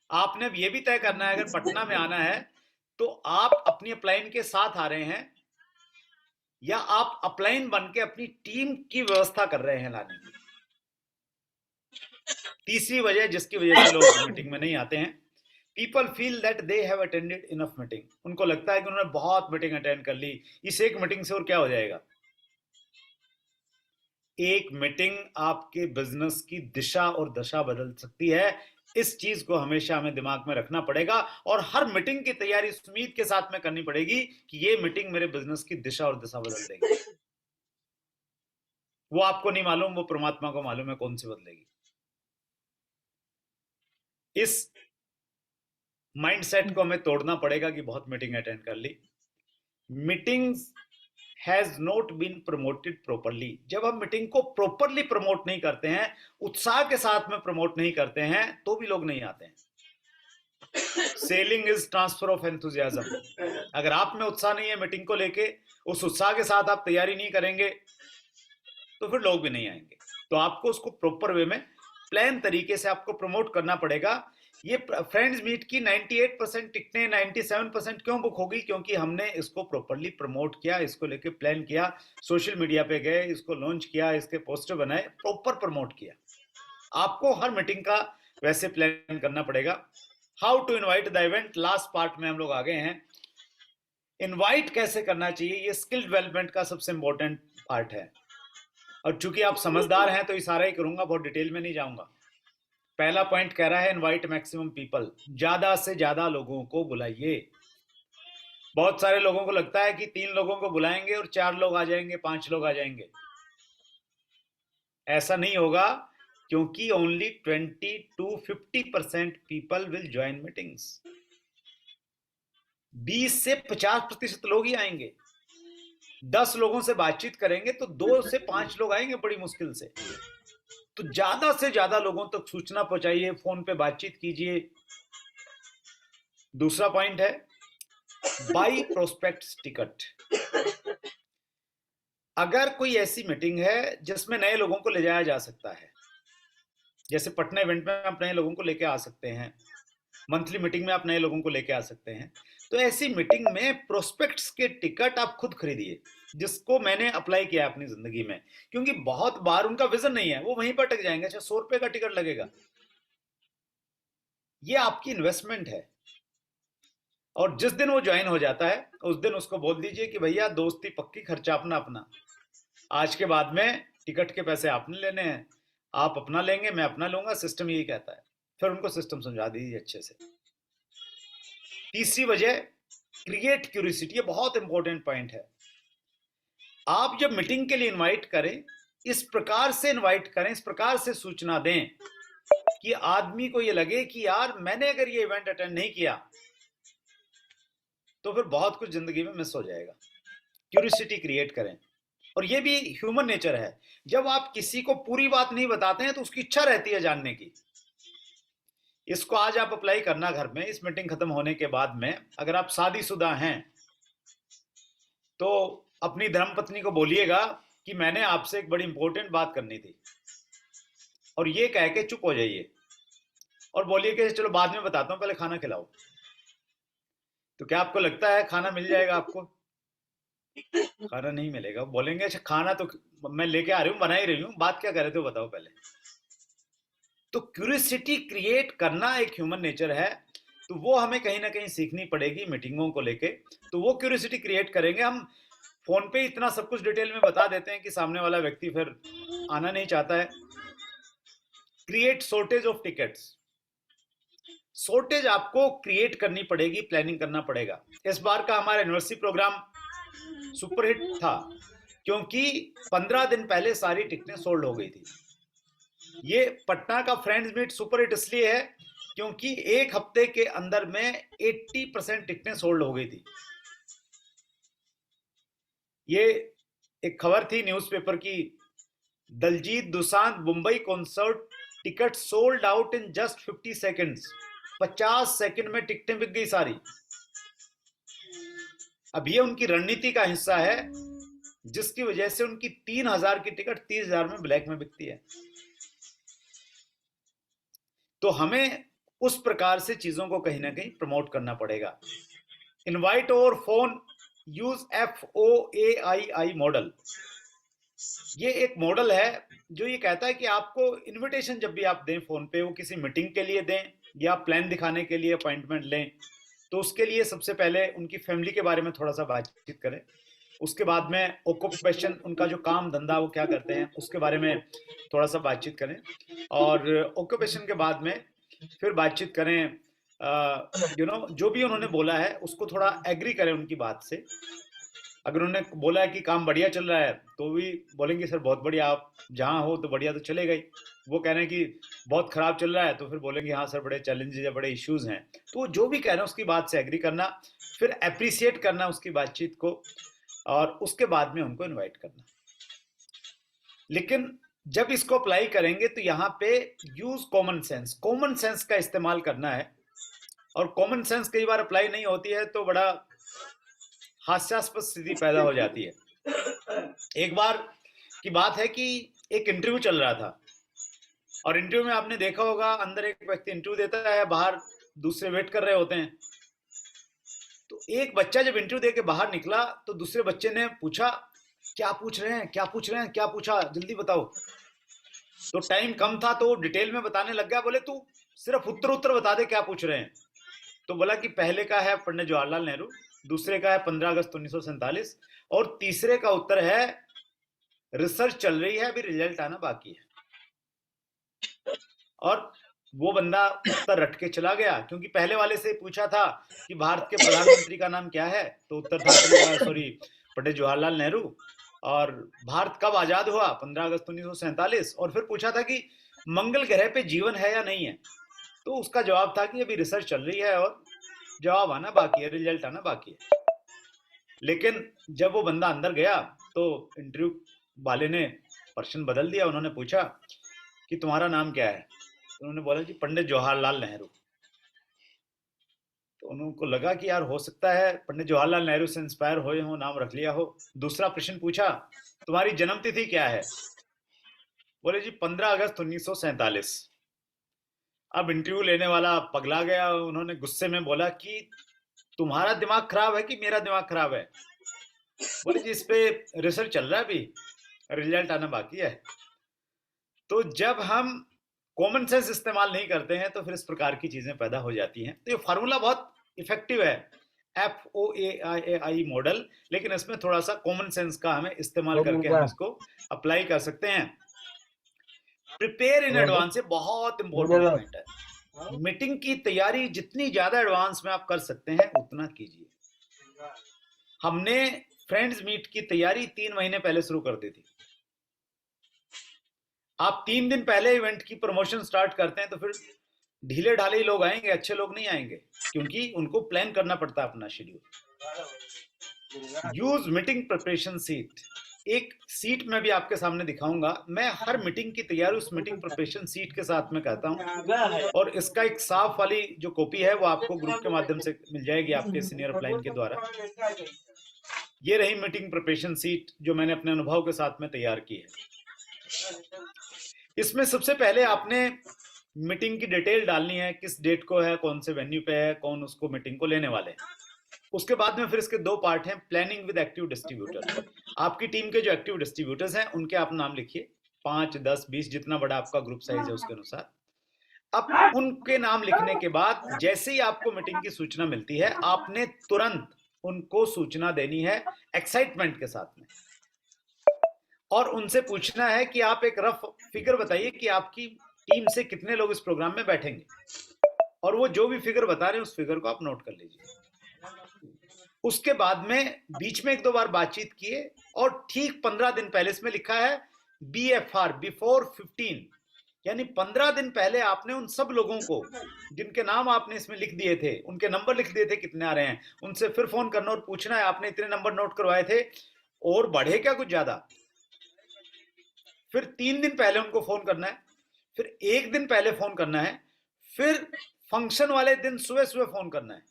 आपने ये भी तय करना है, अगर पटना में आना है तो आप अपनी अपलाइन के साथ आ रहे हैं या आप अपलाइन बन के अपनी टीम की व्यवस्था कर रहे हैं लाने की। तीसरी वजह जिसकी वजह से लोग मीटिंग में नहीं आते हैं, people feel that they have attended enough meeting. उनको लगता है कि उन्होंने बहुत मीटिंग अटेंड कर ली, इस एक मीटिंग से और क्या हो जाएगा। एक मीटिंग आपके बिजनेस की दिशा और दशा बदल सकती है। इस चीज को हमेशा हमें दिमाग में रखना पड़ेगा, और हर मीटिंग की तैयारी इस उम्मीद के साथ में करनी पड़ेगी कि ये मीटिंग मेरे बिजनेस की दिशा और दिशा बदल देगी। वो आपको नहीं मालूम, वो परमात्मा को मालूम है कौन सी बदलेगी। इस माइंडसेट को हमें तोड़ना पड़ेगा कि बहुत मीटिंग अटेंड कर ली। Meetings has not been promoted properly. जब हम मीटिंग को प्रॉपरली प्रमोट नहीं करते हैं, उत्साह के साथ में प्रमोट नहीं करते हैं, तो भी लोग नहीं आते हैं। Selling is transfer of enthusiasm. अगर आप में उत्साह नहीं है मीटिंग को लेके, उस उत्साह के साथ आप तैयारी नहीं करेंगे, तो फिर लोग भी नहीं आएंगे। तो आपको उसको प्रॉपर वे में प्लान तरीके से आपको प्रमोट करना पड़ेगा। ये फ्रेंड्स मीट की 98% टिकटें 97% क्यों बुक होगी? क्योंकि हमने इसको प्रॉपरली प्रमोट किया, इसको लेके प्लान किया, सोशल मीडिया पे गए, इसको लॉन्च किया, इसके पोस्टर बनाए, प्रॉपर प्रमोट किया। आपको हर मीटिंग का वैसे प्लान करना पड़ेगा। How to invite the event, last part में हम लोग आ गए हैं। इनवाइट कैसे करना चाहिए, ये स्किल डेवलपमेंट का सबसे इंपॉर्टेंट पार्ट है। और चूंकि आप समझदार हैं तो इशारा ही करूंगा, बहुत डिटेल में नहीं जाऊंगा। पहला पॉइंट कह रहा है इनवाइट मैक्सिमम पीपल, ज्यादा से ज्यादा लोगों को बुलाइए। बहुत सारे लोगों को लगता है कि 3 लोगों को बुलाएंगे और 4 लोग आ जाएंगे, 5 लोग आ जाएंगे। ऐसा नहीं होगा, क्योंकि only 20 to 50% people will join meetings. 20 से 50% लोग ही आएंगे। 10 लोगों से बातचीत करेंगे तो 2 से 5 लोग आएंगे बड़ी मुश्किल से। तो ज्यादा से ज्यादा लोगों तक सूचना पहुंचाइए, फोन पे बातचीत कीजिए। दूसरा पॉइंट है बाई प्रोस्पेक्ट्स टिकट। अगर कोई ऐसी मीटिंग है जिसमें नए लोगों को ले जाया जा सकता है, जैसे पटना इवेंट में आप नए लोगों को लेके आ सकते हैं, मंथली मीटिंग में आप नए लोगों को लेके आ सकते हैं, तो ऐसी मीटिंग में प्रोस्पेक्ट्स के टिकट आप खुद खरीदिए, जिसको मैंने अप्लाई किया अपनी जिंदगी में। क्योंकि बहुत बार उनका विजन नहीं है, वो वहीं पर अटक जाएंगे। अच्छा, 100 रुपए का टिकट लगेगा, ये आपकी इन्वेस्टमेंट है। और जिस दिन वो ज्वाइन हो जाता है उस दिन उसको बोल दीजिए कि भैया दोस्ती पक्की, खर्चा अपना अपना, आज के बाद में टिकट के पैसे आपने लेने हैं, आप अपना लेंगे मैं अपना लूंगा, सिस्टम यही कहता है। फिर उनको सिस्टम समझा दीजिए अच्छे से। तीसरी वजह, क्रिएट क्यूरियोसिटी। ये बहुत इंपॉर्टेंट पॉइंट है। आप जब मीटिंग के लिए इनवाइट करें, इस प्रकार से इनवाइट करें, इस प्रकार से सूचना दें कि आदमी को ये लगे कि यार मैंने अगर ये इवेंट अटेंड नहीं किया तो फिर बहुत कुछ जिंदगी में मिस हो जाएगा। क्यूरियोसिटी क्रिएट करें। और ये भी ह्यूमन नेचर है, जब आप किसी को पूरी बात नहीं बताते हैं तो उसकी इच्छा रहती है जानने की। इसको आज आप अप्लाई करना घर में। इस मीटिंग खत्म होने के बाद में अगर आप शादीशुदा हैं तो अपनी धर्मपत्नी को बोलिएगा कि मैंने आपसे एक बड़ी इंपॉर्टेंट बात करनी थी, और ये कह के चुप हो जाइए और बोलिए कि चलो बाद में बताता हूं, पहले खाना खिलाओ। तो क्या आपको लगता है खाना मिल जाएगा आपको? खाना नहीं मिलेगा। बोलेंगे अच्छा खाना तो मैं लेके आ रही हूँ, बना ही रही हूँ, बात क्या कर रहे थे बताओ पहले। तो क्यूरियोसिटी क्रिएट करना एक ह्यूमन नेचर है, तो वो हमें कहीं ना कहीं सीखनी पड़ेगी मीटिंगों को लेके। तो वो क्यूरियोसिटी क्रिएट करेंगे। हम फोन पे इतना सब कुछ डिटेल में बता देते हैं कि सामने वाला व्यक्ति फिर आना नहीं चाहता है। Create shortage of tickets. Shortage आपको क्रिएट करनी पड़ेगी, प्लानिंग करना पड़ेगा। इस बार का हमारा यूनिवर्सिटी प्रोग्राम सुपरहिट था क्योंकि 15 दिन पहले सारी टिकटें सोल्ड हो गई थी। ये पटना का फ्रेंड्स मीट सुपरहिट इसलिए है क्योंकि एक हफ्ते के अंदर में 80% टिकटें सोल्ड हो गई थी। ये एक खबर थी न्यूज़पेपर की, Daljit Dosanjh Mumbai concert ticket sold out in just 50 seconds. 50 second में टिकटें बिक गई सारी। अब ये उनकी रणनीति का हिस्सा है जिसकी वजह से उनकी 3000 की टिकट 30,000 में ब्लैक में बिकती है। तो हमें उस प्रकार से चीजों को कहीं ना कहीं प्रमोट करना पड़ेगा। Invite over phone, use FOAII model. ये एक मॉडल है जो ये कहता है कि आपको इनविटेशन जब भी आप दें फोन पे, वो किसी मीटिंग के लिए दें या प्लान दिखाने के लिए अपॉइंटमेंट लें, तो उसके लिए सबसे पहले उनकी फैमिली के बारे में थोड़ा सा बातचीत करें। उसके बाद में ऑक्यूपेशन, उनका जो काम धंधा वो क्या करते हैं उसके बारे में थोड़ा सा बातचीत करें। और ऑक्यूपेशन के बाद में फिर बातचीत करें, जो भी उन्होंने बोला है उसको थोड़ा एग्री करें उनकी बात से। अगर उन्होंने बोला है कि काम बढ़िया चल रहा है तो भी बोलेंगे सर बहुत बढ़िया, आप जहाँ हो तो बढ़िया तो चलेगा ही। वो कह रहे हैं कि बहुत खराब चल रहा है तो फिर बोलेंगे हाँ सर बड़े चैलेंजेस है, बड़े इश्यूज हैं। तो जो भी कह रहे हैं उसकी बात से एग्री करना, फिर अप्रिशिएट करना उसकी बातचीत को, और उसके बाद में उनको इन्वाइट करना। लेकिन जब इसको अप्लाई करेंगे तो यहाँ पे use common sense, common sense का इस्तेमाल करना है। और कॉमन सेंस कई बार अप्लाई नहीं होती है तो बड़ा हास्यास्पद स्थिति पैदा हो जाती है। एक बार की बात है कि एक इंटरव्यू चल रहा था और इंटरव्यू में आपने देखा होगा अंदर एक व्यक्ति इंटरव्यू देता है, बाहर दूसरे वेट कर रहे होते हैं। तो एक बच्चा जब इंटरव्यू दे के बाहर निकला तो दूसरे बच्चे ने पूछा क्या पूछ रहे हैं, क्या पूछ रहे हैं, क्या पूछा, जल्दी बताओ। तो टाइम कम था तो डिटेल में बताने लग गया। बोले तू सिर्फ उत्तर बता दे क्या पूछ रहे हैं। तो बोला कि पहले का है पंडित जवाहरलाल नेहरू, दूसरे का है 15 अगस्त 1947 और तीसरे का उत्तर है रिसर्च चल रही है, अभी रिजल्ट आना बाकी है। और वो बंदा उत्तर रट के चला गया क्योंकि पहले वाले से पूछा था कि भारत के प्रधानमंत्री का नाम क्या है, तो उत्तर था पंडित जवाहरलाल नेहरू। और भारत कब आजाद हुआ, 15 अगस्त 1947। और फिर पूछा था कि मंगल ग्रह पे जीवन है या नहीं है, तो उसका जवाब था कि अभी रिसर्च चल रही है और जवाब आना बाकी है, रिजल्ट आना बाकी है। लेकिन जब वो बंदा अंदर गया तो इंटरव्यू वाले ने प्रश्न बदल दिया। उन्होंने पूछा कि तुम्हारा नाम क्या है? तो उन्होंने बोला जी पंडित जवाहरलाल नेहरू। तो उनको लगा कि यार हो सकता है पंडित जवाहरलाल नेहरू से इंस्पायर हुए हो, नाम रख लिया हो। दूसरा प्रश्न पूछा, तुम्हारी जन्म तिथि क्या है? बोले जी 15 अगस्त 1947। अब इंटरव्यू लेने वाला पगला गया, उन्होंने गुस्से में बोला कि तुम्हारा दिमाग खराब है कि मेरा दिमाग खराब है? बोले जी इस पे रिसर्च चल रहा है, अभी रिजल्ट आना बाकी है। तो जब हम कॉमन सेंस इस्तेमाल नहीं करते हैं तो फिर इस प्रकार की चीजें पैदा हो जाती हैं। तो ये फार्मूला बहुत इफेक्टिव है, FOAI मॉडल, लेकिन इसमें थोड़ा सा कॉमन सेंस का हमें इस्तेमाल करके हम इसको अप्लाई कर सकते हैं। प्रिपेयर इन एडवांस, बहुत इंपॉर्टेंट पॉइंट है। मीटिंग की तैयारी जितनी ज्यादा एडवांस में आप कर सकते हैं उतना कीजिए। हमने फ्रेंड्स मीट की तैयारी 3 महीने पहले शुरू कर दी थी। आप 3 दिन पहले इवेंट की प्रमोशन स्टार्ट करते हैं तो फिर ढीले ढाले ही लोग आएंगे, अच्छे लोग नहीं आएंगे, क्योंकि उनको प्लान करना पड़ता है अपना schedule. Use meeting preparation seat. एक सीट में भी आपके सामने दिखाऊंगा। मैं हर मीटिंग की तैयारी उस मीटिंग प्रिपरेशन सीट के साथ में कहता हूं, और इसका एक साफ वाली जो कॉपी है वो आपको ग्रुप के माध्यम से मिल जाएगी आपके सीनियर अपलाइन के द्वारा। ये रही मीटिंग प्रिपरेशन सीट जो मैंने अपने अनुभव के साथ में तैयार की है। इसमें सबसे पहले आपने मीटिंग की डिटेल डालनी है, किस डेट को है, कौन से वेन्यू पे है, कौन उसको मीटिंग को लेने वाले हैं। उसके बाद में फिर इसके 2 पार्ट हैं, प्लानिंग विद एक्टिव डिस्ट्रीब्यूटर। आपकी टीम के जो एक्टिव डिस्ट्रीब्यूटर्स हैं उनके आप नाम लिखिए, 5, 10, 20, जितना बड़ा आपका ग्रुप साइज है उसके अनुसार। अब उनके नाम लिखने के बाद जैसे ही आपको मीटिंग की सूचना मिलती है आपने तुरंत उनको सूचना देनी है एक्साइटमेंट के साथ में, और उनसे पूछना है कि आप एक रफ फिगर बताइए कि आपकी टीम से कितने लोग इस प्रोग्राम में बैठेंगे, और वो जो भी फिगर बता रहे हैं उस फिगर को आप नोट कर लीजिए। उसके बाद में बीच में 1-2 बार बातचीत किए, और ठीक 15 दिन पहले, इसमें लिखा है BFR, बिफोर 15, यानी 15 दिन पहले आपने उन सब लोगों को जिनके नाम आपने इसमें लिख दिए थे, उनके नंबर लिख दिए थे कितने आ रहे हैं, उनसे फिर फोन करना और पूछना है आपने इतने नंबर नोट करवाए थे और बढ़े क्या कुछ ज्यादा। फिर 3 दिन पहले उनको फोन करना है, फिर 1 दिन पहले फोन करना है, फिर फंक्शन वाले दिन सुबह सुबह फोन करना है।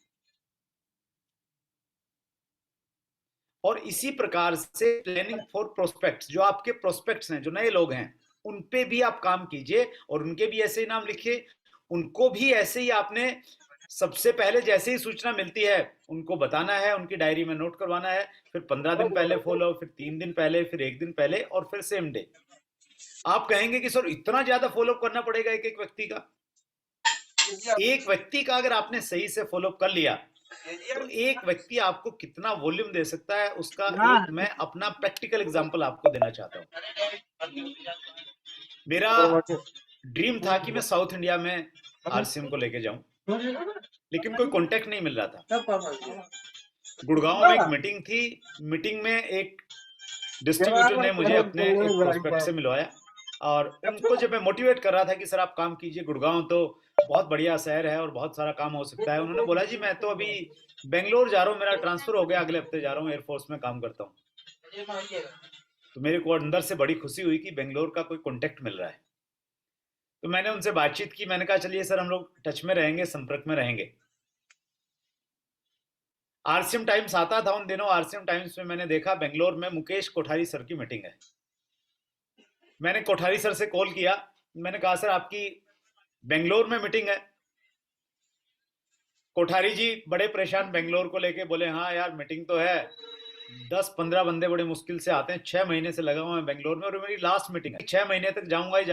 और इसी प्रकार से प्लानिंग फॉर प्रोस्पेक्ट्स, जो आपके प्रोस्पेक्ट्स हैं, जो नए लोग हैं, उन पे भी आप काम कीजिए और उनके भी ऐसे ही नाम लिखिए। उनको भी ऐसे ही आपने सबसे पहले जैसे ही सूचना मिलती है उनको बताना है, उनकी डायरी में नोट करवाना है, फिर 15 दिन पहले फॉलो, फिर 3 दिन पहले, फिर 1 दिन पहले, और फिर सेम डे। आप कहेंगे कि सर इतना ज्यादा फॉलोअप करना पड़ेगा एक एक व्यक्ति का? एक व्यक्ति का अगर आपने सही से फॉलोअप कर लिया तो एक व्यक्ति आपको कितना वॉल्यूम दे सकता है उसका एक मैं अपना प्रैक्टिकल एग्जांपल आपको देना चाहता हूं। मेरा ड्रीम था कि मैं साउथ इंडिया में RCM को लेके जाऊं, लेकिन कोई कांटेक्ट नहीं मिल रहा था। गुड़गांव में एक मीटिंग थी, मीटिंग में एक डिस्ट्रीब्यूटर ने मुझे अपने एक प्रोस्पेक्ट से मिलवाया, और उनको जब मैं मोटिवेट कर रहा था कि सर आप काम कीजिए, गुड़गांव तो बहुत बढ़िया शहर है और बहुत सारा काम हो सकता है, उन्होंने बोला जी मैं तो अभी बेंगलोर जा रहा हूँ, मेरा ट्रांसफर हो गया, अगले हफ्ते जा रहा हूँ, एयरफोर्स में काम करता हूँ। तो मेरे को अंदर से बड़ी खुशी हुई कि बेंगलोर का कोई कॉन्टेक्ट मिल रहा है। तो मैंने उनसे बातचीत की, मैंने कहा चलिए सर हम लोग टच में रहेंगे, संपर्क में रहेंगे। RCM टाइम्स आता था उन दिनों, RCM टाइम्स में मैंने देखा बेंगलोर में मुकेश कोठारी सर की मीटिंग है। मैंने कोठारी सर से कॉल किया, मैंने कहा सर आपकी बेंगलोर में मीटिंग है। कोठारी जी बड़े परेशान बेंगलोर को लेके, बोले हाँ यार मीटिंग तो है, 10-15 बंदे बड़े मुश्किल से आते हैं, 6 महीने से लगा हुआ मैं बेंगलोर में और मेरी लास्ट मीटिंग है, 6 महीने तक जाऊंगा ही